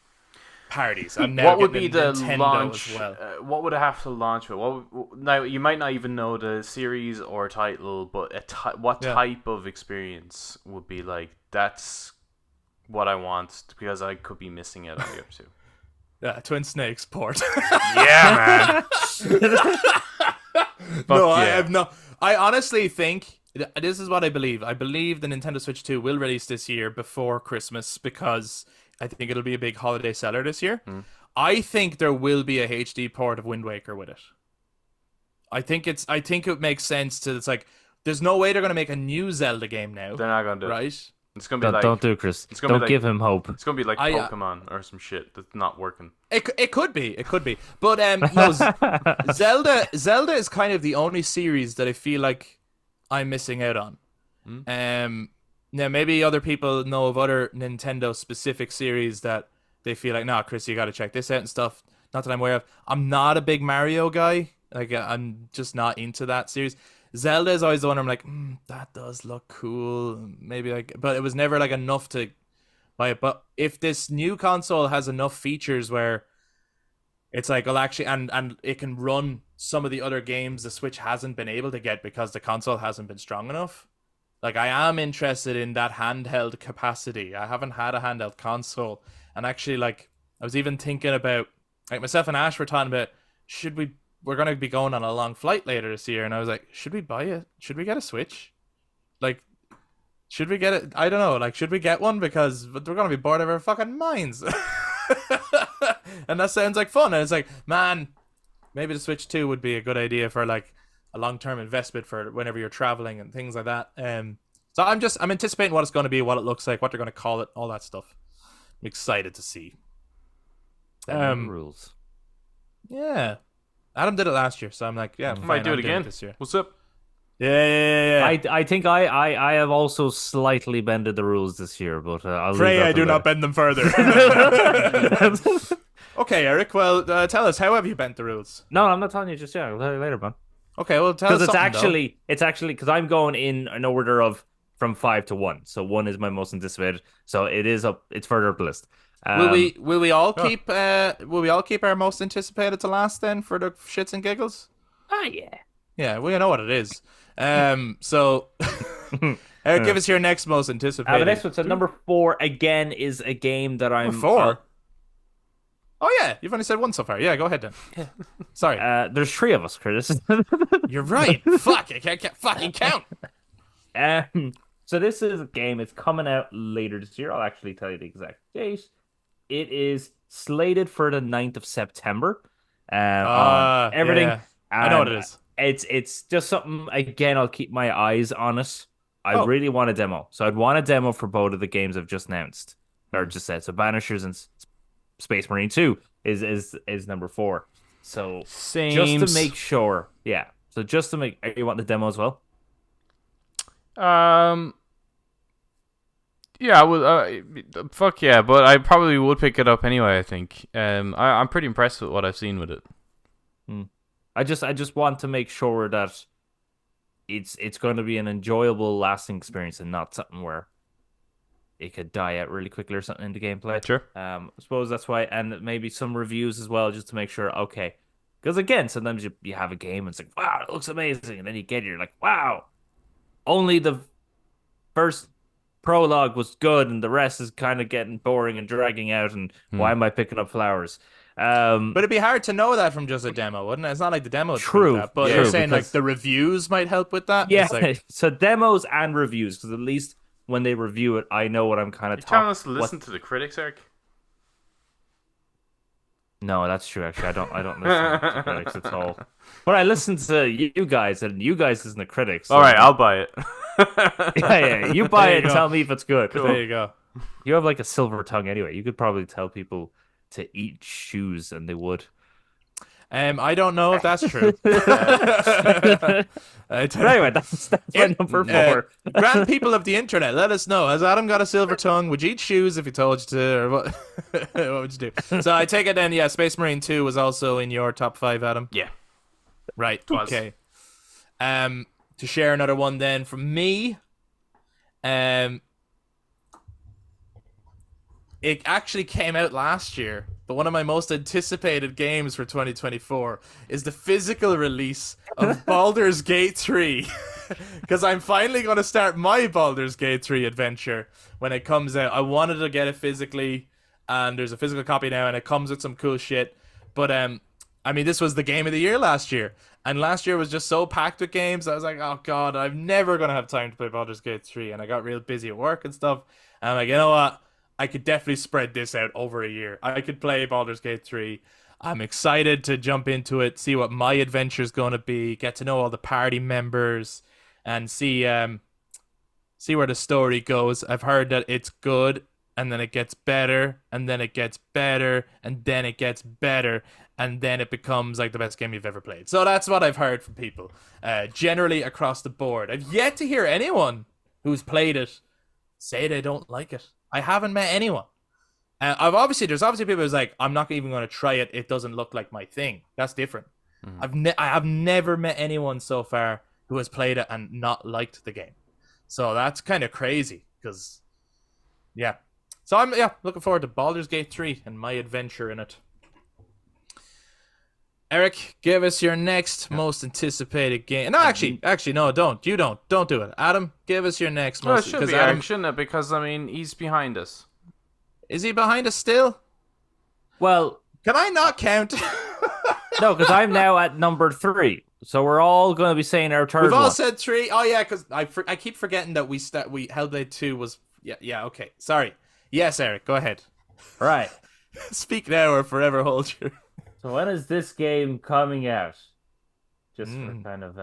parties. I'm now What would getting be a the Nintendo launch? as well. What would it have to launch with? Now you might not even know the series or title, but what Yeah. type of experience would be like? That's what I want because I could be missing out on the other 2. Yeah, Twin Snakes port. Yeah, man. No, yeah. I have no. I honestly think this is what I believe. I believe the Nintendo Switch 2 will release this year before Christmas because I think it'll be a big holiday seller this year. I think there will be a HD port of Wind Waker with it. I think it makes sense to. It's like there's no way they're gonna make a new Zelda game now, They're not gonna do it. right? It's gonna be like Don't do it, Chris. it's gonna be Don't like- give him hope. it's gonna be like I, Pokemon or some shit that's not working. It could be, but no, Zelda is kind of the only series that I feel like I'm missing out on. Now maybe other people know of other Nintendo specific series that they feel like, nah, Chris, you got to check this out and stuff. Not that I'm aware of. I'm not a big Mario guy. Like I'm just not into that series. Zelda is always the one I'm like, that does look cool. Maybe like, but it was never like enough to buy it. But if this new console has enough features where it's like, well, actually, and it can run some of the other games the Switch hasn't been able to get because the console hasn't been strong enough. Like, I am interested in that handheld capacity. I haven't had a handheld console. And actually, like, I was even thinking about, like, myself and Ash were talking about, we're going to be going on a long flight later this year. And I was like, should we buy it? Should we get a Switch? Like, should we get it? I don't know. Like, should we get one? Because we're going to be bored of our fucking minds. And that sounds like fun. And it's like, man, maybe the Switch 2 would be a good idea for, like, a long-term investment for whenever you're traveling and things like that. So I'm anticipating what it's going to be, what it looks like, what they're going to call it, all that stuff. I'm excited to see. Rules. Yeah. Adam did it last year, so I'm like, yeah, I might fine, do I'm it doing it again. this year. What's up? Yeah. I think I have also slightly bended the rules this year, but I'll leave Pray that I to do not bend them further. Okay, Eric. Well, tell us, how have you bent the rules? No, I'm not telling you just yet. I'll tell you later, man. Okay, well, tell Because us something though. it's actually because I'm going in an order of from five to one. So one is my most anticipated. So it is up. It's further up the list. Will we all Oh. keep our most anticipated to last then for the shits and giggles? Oh yeah. Yeah, we know what it is. So Eric, give us your next most anticipated. The next one, so number 4 again is a game that I'm Number 4. Oh yeah, you've only said one so far. Yeah, go ahead then. Sorry. There's 3 of us, Curtis. You're right. Fuck, I can't fucking count. So this is a game. It's coming out later this year. I'll actually tell you the exact date. It is slated for the 9th of September. On everything. Yeah. I know what it is. It's just something. Again, I'll keep my eyes on it. I Oh. really want a demo. So I'd want a demo for both of the games I've just announced or just said. So Banishers and Space Marine 2 is number 4. So Same. just to make sure, yeah. So just to make, you want the demo as well? Yeah, I would. Fuck yeah, but I probably would pick it up anyway. I think. I'm pretty impressed with what I've seen with it. I just want to make sure that it's going to be an enjoyable, lasting experience and not something where it could die out really quickly or something in the gameplay. Sure. I suppose that's why, and maybe some reviews as well, just to make sure. Okay, because again, sometimes you have a game and it's like, wow, it looks amazing, and then you get it, you're like, wow, only the first prologue was good, and the rest is kind of getting boring and dragging out. And why am I picking up flowers? But it'd be hard to know that from just a demo, wouldn't it? It's not like the demo would True, prove that, but yeah, you're saying like because- the reviews might help with that. Yeah, It's like, so demos and reviews, because at least when they review it, I know what I'm kind of You're telling us to listen to the critics, Eric? No, that's true. Actually, I don't listen to critics at all. But I listen to you guys, and you guys listen to critics. So All right, I'll buy it. yeah. You buy There it you and go. tell me if it's good. there you go. You have like a silver tongue anyway. You could probably tell people to eat shoes, and they would. I don't know if that's true. But anyway, that's my number 4. Grand people of the internet, let us know. Has Adam got a silver tongue? Would you eat shoes if he told you to, or what? What would you do? So I take it then. Yeah, Space Marine 2 was also in your top 5, Adam. Yeah. Right. Was. Okay. To share another one then from me. It actually came out last year, but one of my most anticipated games for 2024 is the physical release of Baldur's Gate 3. Because I'm finally going to start my Baldur's Gate 3 adventure when it comes out. I wanted to get it physically, and there's a physical copy now, and it comes with some cool shit. But I mean, this was the game of the year last year, and last year was just so packed with games. I was like, oh god, I'm never gonna have time to play Baldur's Gate 3, and I got real busy at work and stuff. And I'm like, you know what? I could definitely spread this out over a year. I could play Baldur's Gate 3. I'm excited to jump into it, see what my adventure's going to be, get to know all the party members, and see where the story goes. I've heard that it's good, and then it gets better, and then it gets better, and then it gets better, and then it becomes like the best game you've ever played. So that's what I've heard from people, generally across the board. I've yet to hear anyone who's played it say they don't like it. I haven't met anyone. There's obviously people who's like, I'm not even going to try it. It doesn't look like my thing. That's different. I have never met anyone so far who has played it and not liked the game. So that's kind of crazy because, yeah. So I'm looking forward to Baldur's Gate 3 and my adventure in it. Eric, give us your next most anticipated game. No, actually, no, don't. You don't. Don't do it. Adam, give us your next Well, it most. should be Adam, Eric, shouldn't it? Because, I mean, he's behind us. is he behind us still? Well, Can I not count? no, because I'm now at number 3. So we're all going to be saying our third We've all one. said 3. Oh yeah, because I keep forgetting that we Hellblade 2 was yeah okay. Sorry. Yes, Eric, go ahead. Right. Speak now or forever hold your. So when is this game coming out? Just for kind of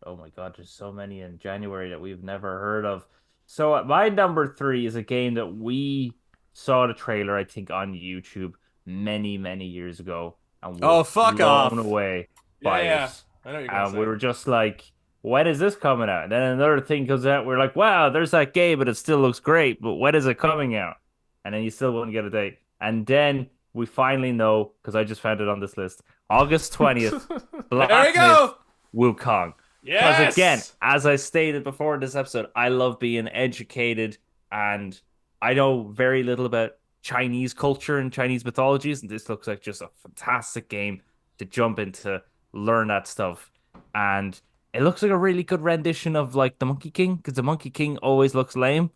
oh my god, there's so many in January that we've never heard of. So my number 3 is a game that we saw the trailer, I think, on YouTube many, many years ago. and Oh, were fuck blown off. away Yeah, by yeah. it. I know what you're gonna And we say. were just like, when is this coming out? And then another thing comes out. We're like, wow, there's that game, but it still looks great. But when is it coming out? And then you still wouldn't get a date. And then we finally know, because I just found it on this list, August 20th, There we Black Myth go. Wukong. Because again, Yes. as I stated before in this episode, I love being educated and I know very little about Chinese culture and Chinese mythologies. And this looks like just a fantastic game to jump into, learn that stuff. And it looks like a really good rendition of like the Monkey King, because the Monkey King always looks lame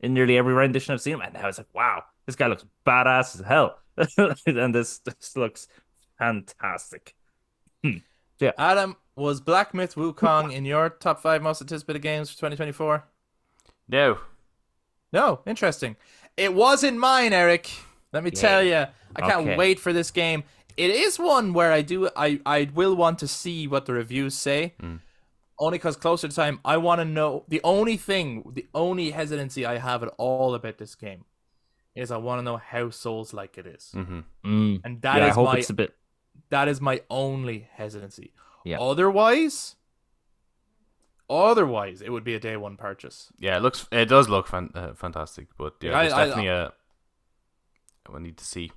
in nearly every rendition I've seen him. And now it's like, wow, this guy looks badass as hell. And this looks fantastic. Yeah. Adam, was Black Myth Wukong in your top 5 most anticipated games for 2024? No. No, interesting. It was in mine, Eric. Let me tell you, I can't Okay. wait for this game. It is one where I will want to see what the reviews say. Only because closer to time, I want to know. The only hesitancy I have at all about this game is I want to know how Souls-like it is. Mm. And that Yeah, I is hope my it's a bit. that is my only hesitancy. Yeah. Otherwise, it would be a day one purchase. Yeah, it does look fantastic, but yeah, I- there's I- definitely we need to see.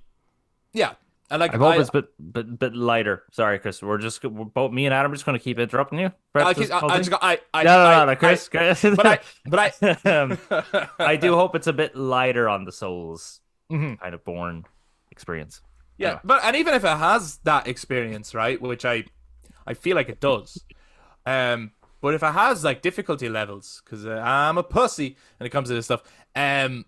Yeah, I hope it's a bit lighter. Sorry, Chris. We're both me and Adam are just going to keep interrupting you. I, This keep- whole I, thing. just got- I, No, Chris. but I, I do hope it's a bit lighter on the Souls Mhm. kind of born experience. Yeah, Anyway. but and even if it has that experience, right, which I feel like it does, but if it has like difficulty levels, because I'm a pussy when it comes to this stuff, then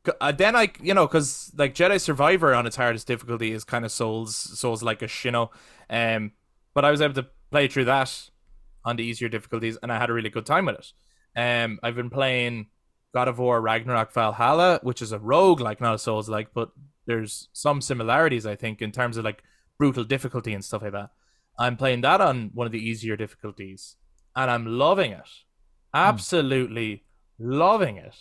because like Jedi Survivor on its hardest difficulty is kind of Souls like a shino, but I was able to play through that on the easier difficulties, and I had a really good time with it. I've been playing God of War Ragnarok Valhalla, which is a rogue like, not a Souls like, but there's some similarities, I think, in terms of like brutal difficulty and stuff like that. I'm playing that on one of the easier difficulties, and I'm loving it. Absolutely loving it.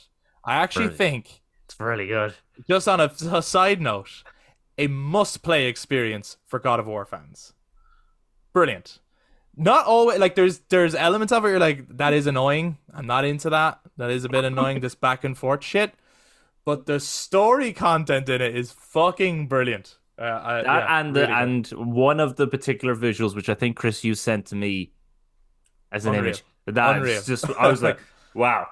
I actually Brilliant. think, It's really good. just on a side note, a must-play experience for God of War fans. Brilliant. Not always like there's elements of it you're like, that is annoying. I'm not into that. That is a bit annoying, this back and forth shit. But the story content in it is fucking brilliant. And really good. and one of the particular visuals, which I think Chris you sent to me as an Unreal. image, that's Unreal. just I was like, wow.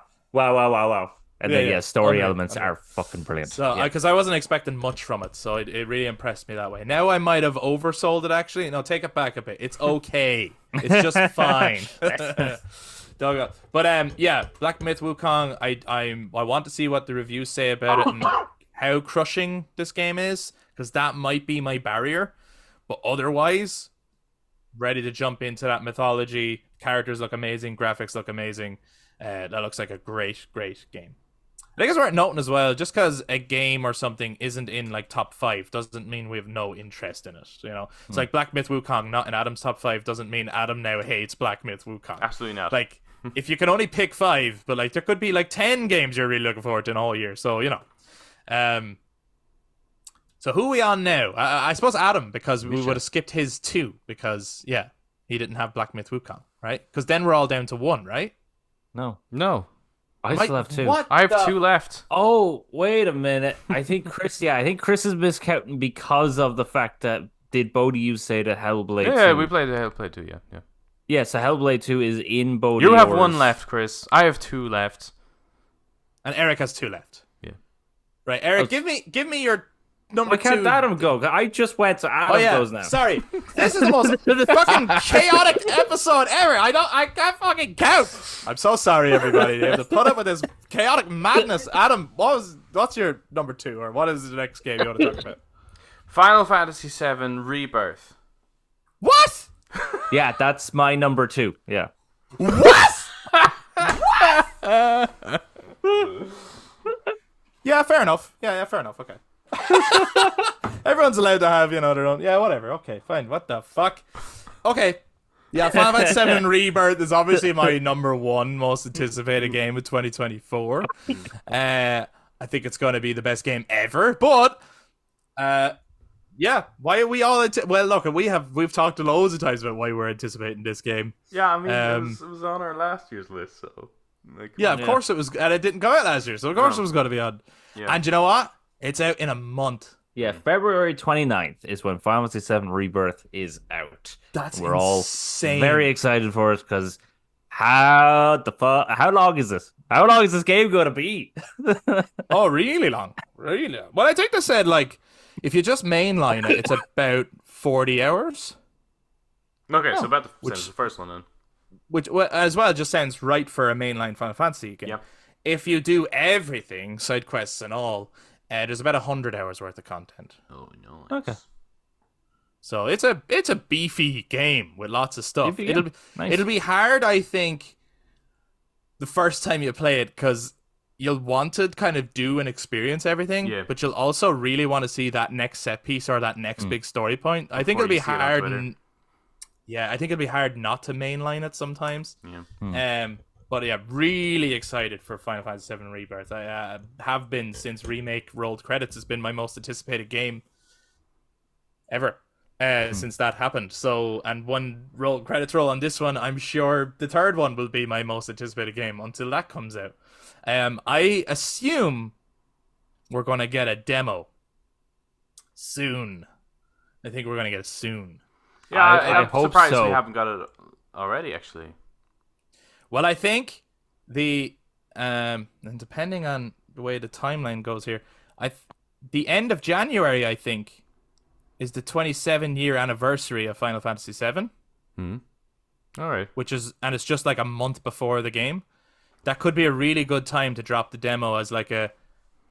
And then Yeah, story unreal, elements unreal. are fucking brilliant. So, Yeah. because I wasn't expecting much from it, so it really impressed me that way. Now I might have oversold it, actually. No, take it back a bit. It's okay. It's just fine. Doggo. But yeah, Black Myth Wukong. I want to see what the reviews say about it and how crushing this game is, because that might be my barrier. But otherwise, ready to jump into that mythology. Characters look amazing. Graphics look amazing. That looks like a great game. I think it's worth noting as well, just because a game or something isn't in like top 5 doesn't mean we have no interest in it. You know, it's like Black Myth Wukong not in Adam's top 5 doesn't mean Adam now hates Black Myth Wukong. Absolutely not. Like, if you can only pick 5, but like there could be like 10 games you're really looking forward to in all year. So you know, so who are we on now? I suppose Adam, because we would have skipped his 2 because yeah, he didn't have Black Myth Wukong, right? Because then we're all down to 1, right? No, I I still have 2. What? have the- 2 left. Oh, wait a minute. I think Chris is miscounting because of the fact that did both of you say that Hellblade 2? Yeah, we played Hellblade 2, yeah. Yeah, so Hellblade 2 is in both You of have yours. 1 left, Chris. I have 2 left. And Eric has 2 left. Yeah. Right, Eric, give me your number Why can't 2. Adam go? I just went, so Adam Oh yeah, goes now. sorry. This is the most fucking chaotic episode ever. I can't fucking count. I'm so sorry, everybody. You have to put up with this chaotic madness. Adam, what's your number 2, or what is the next game you want to talk about? Final Fantasy VII Rebirth. What? Yeah, that's my number 2. Yeah. Yeah, fair enough. Yeah, fair enough. Okay. Everyone's allowed to have, their own. Yeah, whatever. Okay, fine. What the fuck? Okay. Yeah, Final Fantasy VII Rebirth is obviously my number 1 most anticipated game of 2024. I think it's going to be the best game ever. But, yeah, Yeah, why are we all? Well, look, we've talked loads of times about why we're anticipating this game. Yeah, I mean, Um, it was on our last year's list, so like, Yeah, of Yeah. course it was, and it didn't come out last year, so of course No. it was going to be on. Yeah. And you know what? It's out in a month. Yeah, February 29th is when Final Fantasy 7 Rebirth is out. That's We're all insane. very excited for it because how long is this? How long is this game going to be? Oh, really long, really long. Well, I think they said like if you just mainline it, it's about 40 hours, Okay, so about the same Which- as the first one then. which as well just sounds right for a mainline Final Fantasy game. Yeah. If you do everything, side quests and all, there's about 100 hours worth of content. Oh no. Okay. So it's a beefy game with lots of stuff. Beefy game. Nice. It'll be hard, I think, the first time you play it because you'll want to kind of do and experience everything, Yeah. but you'll also really want to see that next set piece or that next big story point. I think Before it'll be you see it on hard. Twitter. Yeah, I think it'll be hard not to mainline it sometimes. Yeah. But yeah, really excited for Final Fantasy VII Rebirth. I have been since Remake rolled credits. It's been my most anticipated game ever since that happened. So, and one credits roll on this one, I'm sure the third one will be my most anticipated game until that comes out. I assume we're going to get a demo soon. I think we're going to get it soon. Yeah, I I'm hope surprised so. we haven't got it already. Actually, Well, I think and depending on the way the timeline goes here, the end of January, I think, is the 27-year anniversary of Final Fantasy VII, all right. and it's just like a month before the game. That could be a really good time to drop the demo as like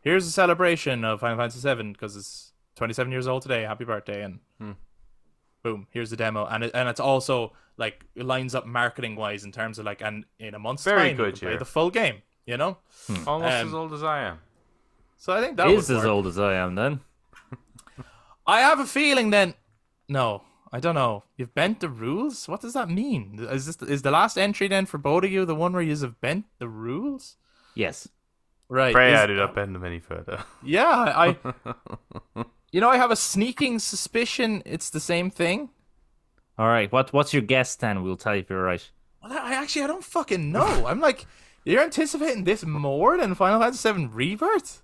here's a celebration of Final Fantasy VII because it's 27 years old today. Happy birthday! And boom, here's the demo, and it's also like it lines up marketing wise in terms of like, and in a month's Very time, good, you can play yeah. the full game. You know, Almost as old as I am. so I think that Is would as work. old as I am then. I have a feeling then. No, I don't know. You've bent the rules. What does that mean? Is the last entry then for both of you the one where you have bent the rules? Yes. Right. Pray is- I did not bend them any further. Yeah, I. I have a sneaking suspicion it's the same thing. All right. What's your guess then? We'll tell you if you're right. Well, I don't fucking know. I'm like, you're anticipating this more than Final Fantasy VII Rebirth?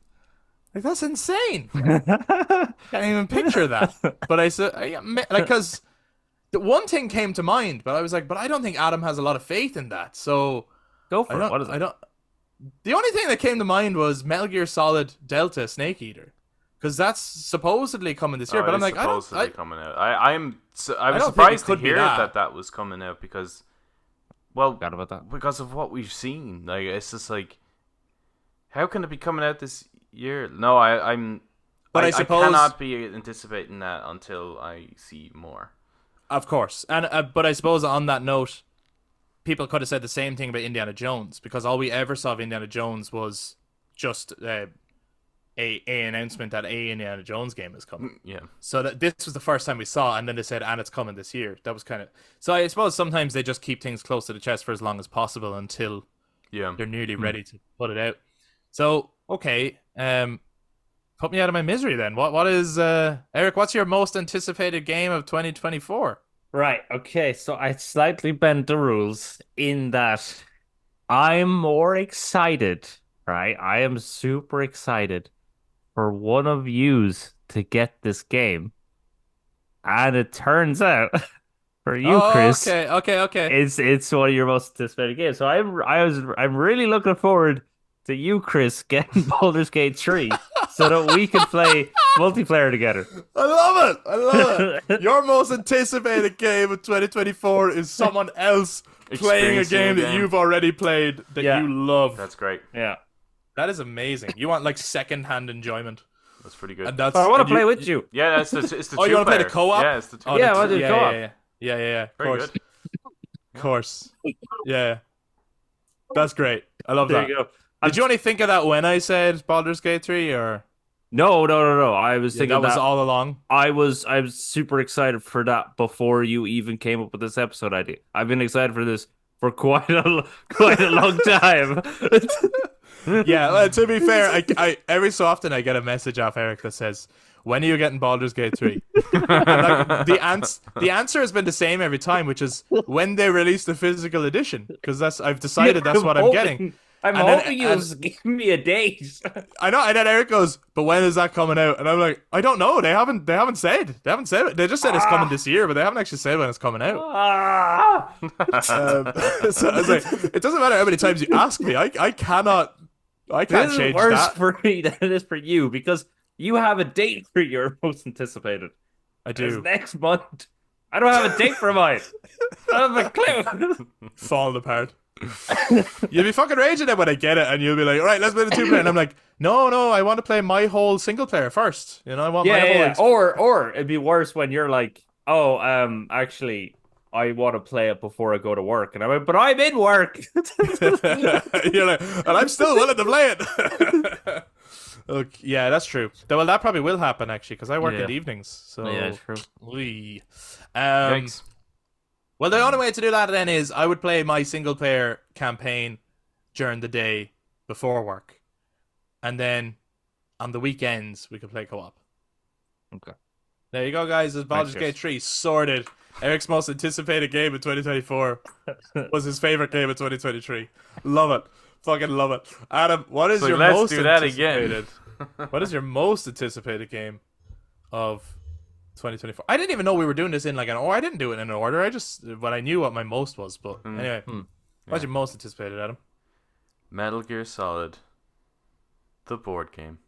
Like, that's insane. Can't even picture that. But I said, like, because the one thing came to mind, but I was like, but I don't think Adam has a lot of faith in that. So Go for it. What is it? I don't. The only thing that came to mind was Metal Gear Solid Delta Snake Eater, because that's supposedly coming this year. But I'm like, supposedly coming out. I was don't think it surprised to could be hear that. that was coming out because, well, Forgot about that. because of what we've seen. Like, it's just like, how can it be coming out this year? No, I'm. But I suppose- I cannot be anticipating that until I see more. Of course, and but I suppose on that note, people could have said the same thing about Indiana Jones, because all we ever saw of Indiana Jones was just a announcement that a Indiana Jones game is coming. Yeah. So that this was the first time we saw, and then they said, and it's coming this year. That was kind of. So I suppose sometimes they just keep things close to the chest for as long as possible until Yeah. they're nearly ready to put it out. So okay, put me out of my misery then. What is Eric? What's your most anticipated game of 2024? Right. Okay. So I slightly bent the rules in that I'm more excited. Right. I am super excited for one of yous to get this game, and it turns out for you, Chris, Okay. it's one of your most anticipated games. So I'm really looking forward to you, Chris, getting Baldur's Gate 3 so that we can play multiplayer together. I love it. Your most anticipated game of 2024 is someone else playing a Experiencing game a that game. you've already played that Yeah. you love. That's great. Yeah. That is amazing. You want like second-hand enjoyment, That's pretty good. and that's. I want and to play with you. Yeah, it's the Oh, you want to play the co-op? Yeah, it's the two. Oh, Yeah, the- what did yeah, co-op? yeah. Of Very course. good. Of course. Yeah. That's great. I love There that. you go. Did you only think of that when I said Baldur's Gate 3, or No. I was thinking that was that all along? I was super excited for that before you even came up with this episode idea. I've been excited for this for quite a long time. Yeah, well, to be fair, I every so often I get a message off Eric that says, when are you getting Baldur's Gate 3? And like, the answer has been the same every time, which is when they release the physical edition, because I've decided that's what I'm getting. I'm hoping you'll just give me a date. I know, and then Eric goes, "But when is that coming out?" And I'm like, "I don't know. They haven't said. They haven't said it. They just said it's coming this year, but they haven't actually said when it's coming out." So I was like, "It doesn't matter how many times you ask me. I can't This is change worse that." for me than it is for you because you have a date for your most anticipated. I It's do. next month. I don't have a date for mine. I don't have a clue. Falling apart. You'll be fucking raging then when I get it, and you'll be like, "All right, let's play the 2-player," and I'm like, "No, I want to play my whole single player first. You know, I want my whole." Yeah. Or it'd be worse when you're like, "Oh, actually, I want to play it before I go to work," and I'm like, "But I'm in work." You're like, "And I'm still willing to play it." Look, yeah, that's true. Well, that probably will happen actually, because I work in the evenings. So Yeah, true. Yikes. Well, the only way to do that then is I would play my single player campaign during the day before work, and then on the weekends we could play co-op. Okay. There you go, guys. There's Baldur's Gate 3 sorted. Eric's most anticipated game in 2024 was his favorite game in 2023. Love it. Fucking love it. Adam, what is So your let's most do that anticipated? again. What is your most anticipated game of 2024? I didn't even know we were doing this in like an order. I didn't do it in an order. I knew what my most was. But anyway, what's your most anticipated, Adam? Metal Gear Solid, the board game.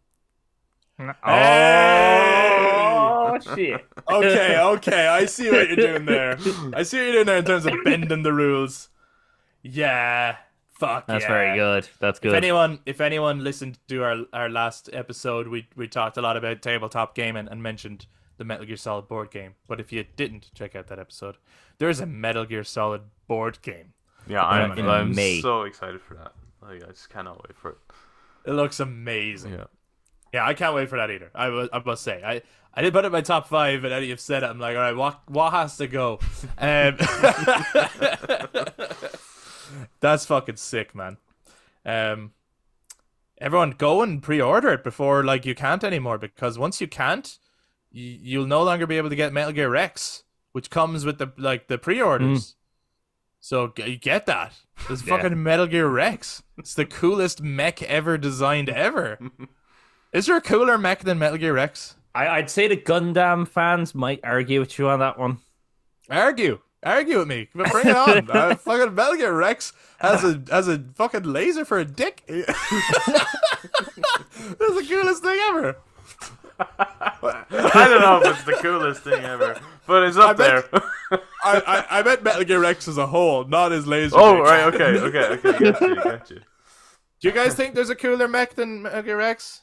Oh shit. Okay. I see what you're doing there. I see what you're doing there in terms of bending the rules. Yeah. Fuck That's yeah. very good. That's good. If anyone listened to our last episode, we talked a lot about tabletop gaming and mentioned the Metal Gear Solid board game. But if you didn't check out that episode, there is a Metal Gear Solid board game. Yeah, I'm in May. so excited for that. Like, I just cannot wait for it. It looks amazing. Yeah, I can't wait for that either. I must say, I did put it in my top 5, and then you've said it. I'm like, all right, what has to go? That's fucking sick, man. Everyone go and pre-order it before like you can't anymore, because once you can't, you'll no longer be able to get Metal Gear Rex, which comes with the pre-orders. So you get that. It's fucking Metal Gear Rex. It's the coolest mech ever designed ever. Is there a cooler mech than Metal Gear Rex? I'd say the Gundam fans might argue with you on that one. Argue with me. Bring it on. Fucking Metal Gear Rex has a fucking laser for a dick. That's the coolest thing ever. I don't know if it's the coolest thing ever, but it's up there. I meant Metal Gear Rex as a whole, not his laser. Oh, dick. right, okay. Got you. Do you guys think there's a cooler mech than Metal Gear Rex?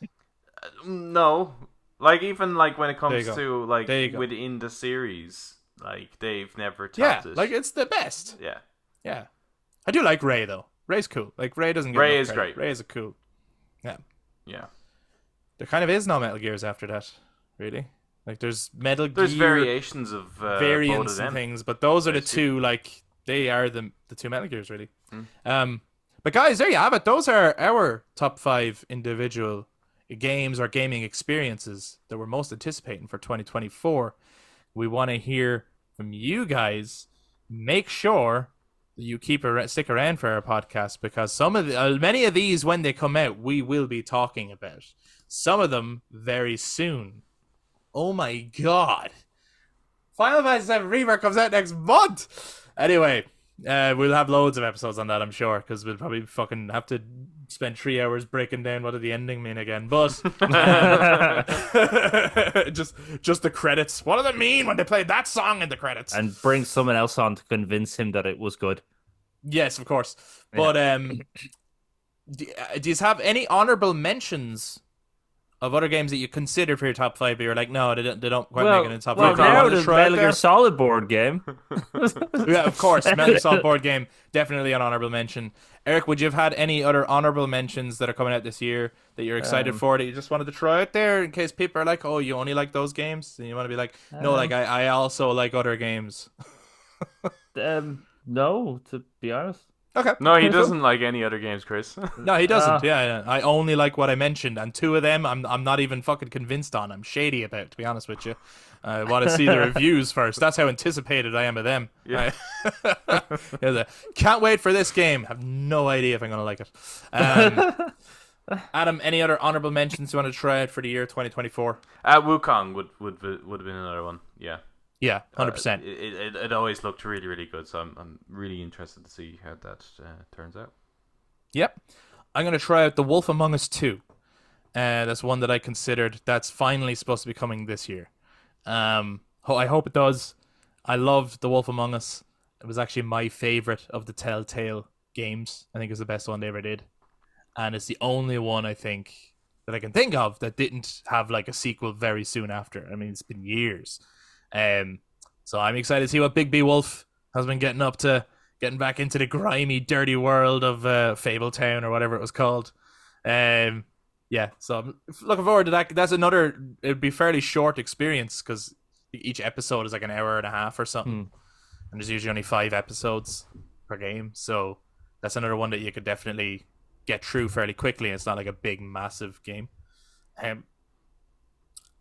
No. Like, even like when it There you comes go. to like There you go. within the series, like they've never Yeah, topped it. like it's the best. Yeah. Yeah. I do like Ray though. Ray's cool. Like Ray doesn't get Ray enough is credit. great. Ray is a cool. Yeah. Yeah. There kind of is no Metal Gears after that, really. Like there's Metal There's Gear variations of both of variants them. and things, but those are the Basically. two. Like they are the two Metal Gears, really. But guys, there you have it. Those are our top 5 individual games or gaming experiences that we're most anticipating for 2024. We want to hear from you guys. Make sure that you stick around for our podcast, because many of these, when they come out, we will be talking about. Some of them very soon. Oh my god! Final Fantasy VII Rebirth comes out next month. Anyway, we'll have loads of episodes on that, I'm sure, because we'll probably fucking have to spend 3 hours breaking down what did the ending mean again. But just the credits. What does it mean when they played that song in the credits? And bring someone else on to convince him that it was good. Yes, of course. But do you have any honorable mentions of other games that you consider for your top 5, but you're like, no, they don't quite make it in the top 5? Now Want to the try it Metal Gear there? Solid board game. Yeah, of course. Metal Gear Solid board game, definitely an honorable mention. Eric, would you have had any other honorable mentions that are coming out this year that you're excited for, that you just wanted to try out there in case people are like, oh, you only like those games? And you want to be like, no, like I also like other games. No, to be honest. Okay. No, he doesn't like any other games, Chris. No, he doesn't. Ah. Yeah, I only like what I mentioned, and two of them I'm not even fucking convinced on. I'm shady about, to be honest with you. I want to see the reviews first. That's how anticipated I am of them. Yeah. Can't wait for this game. Have no idea if I'm gonna like it. Adam, any other honorable mentions you want to try out for the year 2024? Wukong would have been another one. Yeah. Yeah, 100%. It always looked really, really good, so I'm really interested to see how that turns out. Yep. I'm going to try out The Wolf Among Us 2. That's one that I considered that's finally supposed to be coming this year. I hope it does. I loved The Wolf Among Us. It was actually my favorite of the Telltale games. I think it was the best one they ever did. And it's the only one, I think, that I can think of that didn't have like a sequel very soon after. I mean, it's been years. So I'm excited to see what Big B Wolf has been getting up to, getting back into the grimy, dirty world of Fabletown or whatever it was called. Yeah, so I'm looking forward to that. That's another, it'd be fairly short experience because each episode is like an hour and a half or something. And there's usually only 5 episodes per game. So that's another one that you could definitely get through fairly quickly. It's not like a big, massive game.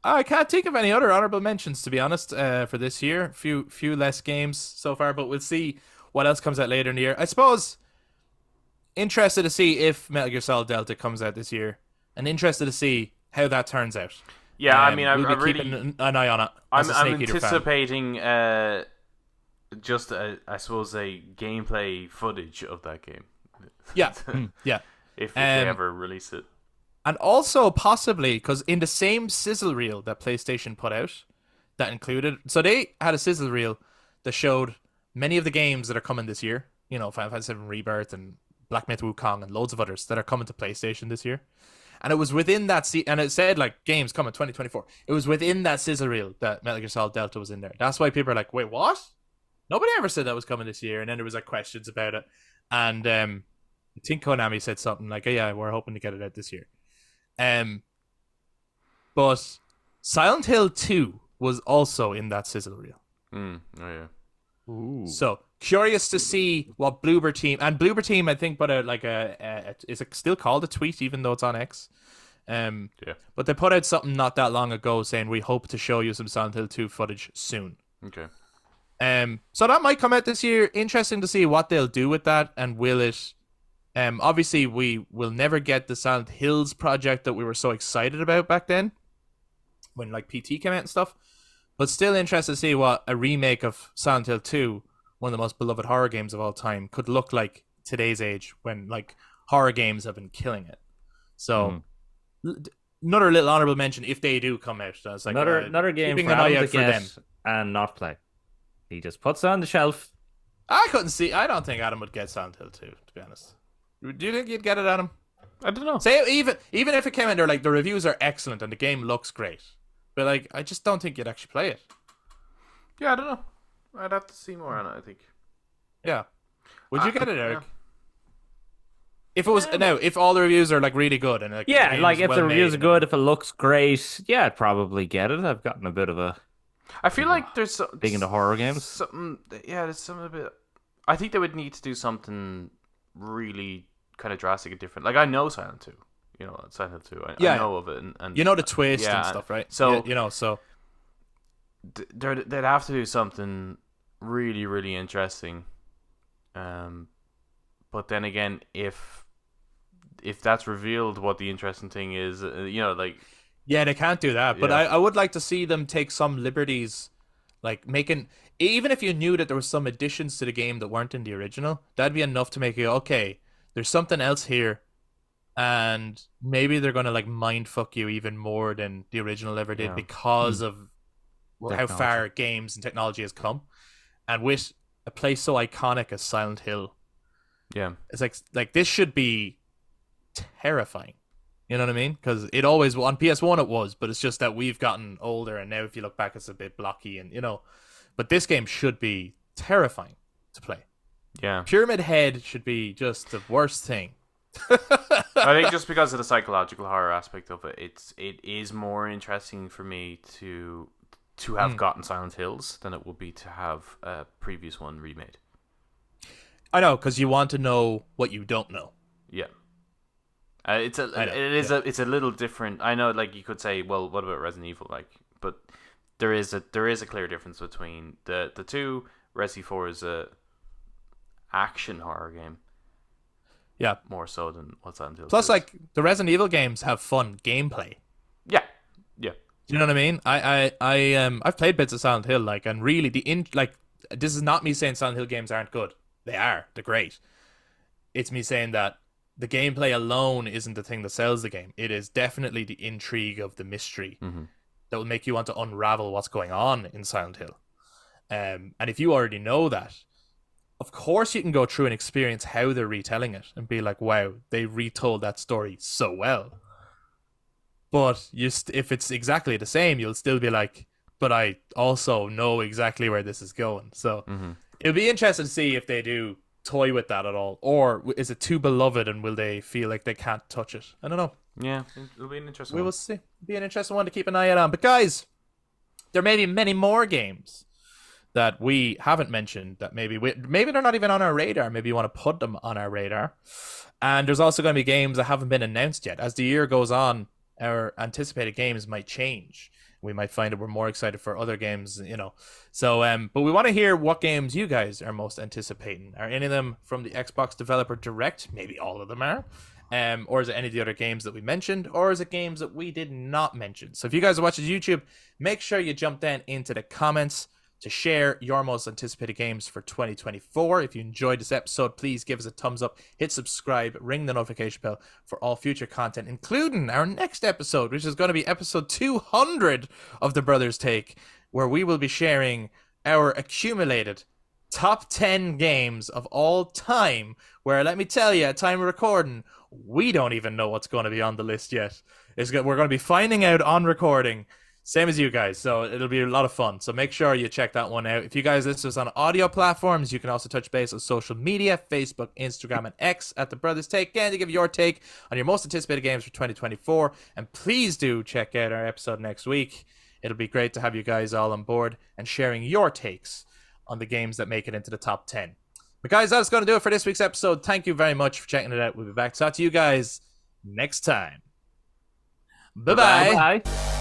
I can't think of any other honorable mentions, to be honest, for this year. Few less games so far, but we'll see what else comes out later in the year. I suppose interested to see if Metal Gear Solid Delta comes out this year, and interested to see how that turns out. Yeah, I mean, we'll I'm be really keeping an eye on it. I'm Snake Eater fan. anticipating just I suppose a gameplay footage of that game. Yeah, yeah. If they ever release it. And also possibly because in the same sizzle reel that PlayStation put out, that included, so they had a sizzle reel that showed many of the games that are coming this year. You know, Final Fantasy VII Rebirth and Black Myth Wukong and loads of others that are coming to PlayStation this year. And it was within that and it said like games coming 2024. It was within that sizzle reel that Metal Gear Solid Delta was in there. That's why people are like, wait, what? Nobody ever said that was coming this year. And then there was like questions about it. And I think Konami said something like, oh, yeah, we're hoping to get it out this year. But Silent Hill 2 was also in that sizzle reel. Oh yeah. Ooh. So curious to see what Bloober Team, and Bloober Team I think put out like is it still called a tweet even though it's on X? Yeah. But they put out something not that long ago saying we hope to show you some Silent Hill 2 footage soon. Okay. So that might come out this year. Interesting to see what they'll do with that, and will it obviously we will never get the Silent Hills project that we were so excited about back then when like PT came out and stuff, but still interested to see what a remake of Silent Hill 2, one of the most beloved horror games of all time, could look like today's age when like horror games have been killing it. So another little honorable mention if they do come out. That's like Another game keeping for an eye Adam out to for them. get and not play. He just puts it on the shelf. I don't think Adam would get Silent Hill 2, to be honest. Do you think you'd get it, Adam? I don't know. Say even if it came in there, like the reviews are excellent and the game looks great, but like I just don't think you'd actually play it. Yeah, I don't know. I'd have to see more on it, I think. Yeah, would you get it, Eric? Yeah. If it was if all the reviews are like really good and like Yeah, the like game's if well the reviews made are good, if it looks great, yeah, I'd probably get it. I've gotten a bit of a I feel like there's big into horror games. something. Yeah, there's something a bit. I think they would need to do something really kind of drastic and different. Like I know Silent 2, Silent Hill 2. I know of it, and you know the twist yeah, and stuff, right? So so they'd have to do something really, really interesting. But then again, if that's revealed, what the interesting thing is, like. Yeah, they can't do that. But Yeah. I would like to see them take some liberties, like making, even if you knew that there were some additions to the game that weren't in the original, that'd be enough to make you, okay, there's something else here. And maybe they're going to like mind fuck you even more than the original ever did because of how far games and technology has come. And with a place so iconic as Silent Hill, Yeah. it's like this should be terrifying. You know what I mean? Because it always, on PS1 it was, but it's just that we've gotten older and now if you look back it's a bit blocky and, but this game should be terrifying to play. Yeah. Pyramid Head should be just the worst thing. I think just because of the psychological horror aspect of it, it is more interesting for me to have gotten Silent Hills than it would be to have a previous one remade. I know, because you want to know what you don't know. Yeah. I know. It's a little different. I know, like you could say, well, what about Resident Evil? Like, but there is a clear difference between the two. Resi 4 is a action horror game Yeah. more so than what's on Silent Plus, Hill. like, the Resident Evil games have fun gameplay. Yeah, yeah, Do you know what I mean? I've played bits of Silent Hill, like, and really this is not me saying Silent Hill games aren't good. They are. They're great. It's me saying that the gameplay alone isn't the thing that sells the game. It is definitely the intrigue of the mystery that will make you want to unravel what's going on in Silent Hill. And if you already know that, of course you can go through and experience how they're retelling it and be like, wow, they retold that story so well. But if it's exactly the same, you'll still be like, but I also know exactly where this is going. So it'll be interesting to see if they do toy with that at all, or is it too beloved and will they feel like they can't touch it? I don't know. yeah. It'll be an interesting. We one. will see. It'll be an interesting one to keep an eye out on. But guys, there may be many more games that we haven't mentioned that maybe they're not even on our radar. Maybe you want to put them on our radar. And there's also going to be games that haven't been announced yet. As the year goes on, our anticipated games might change. We might find that we're more excited for other games, you know. So, but we want to hear what games you guys are most anticipating. Are any of them from the Xbox Developer Direct? Maybe all of them are. Or is it any of the other games that we mentioned? Or is it games that we did not mention? So if you guys are watching YouTube, make sure you jump down into the comments to share your most anticipated games for 2024. If you enjoyed this episode, please give us a thumbs up, hit subscribe, ring the notification bell for all future content, including our next episode, which is going to be episode 200 of The Brothers Take, where we will be sharing our accumulated top 10 games of all time, where, let me tell you, at time of recording, we don't even know what's going to be on the list yet. We're going to be finding out on recording. Same as you guys, so it'll be a lot of fun. So make sure you check that one out. If you guys listen to us on audio platforms, you can also touch base on social media, Facebook, Instagram, and X at The Brothers Take, again, to give your take on your most anticipated games for 2024. And please do check out our episode next week. It'll be great to have you guys all on board and sharing your takes on the games that make it into the top 10. But guys, that's going to do it for this week's episode. Thank you very much for checking it out. We'll be back to talk to you guys next time. Bye-bye. Bye.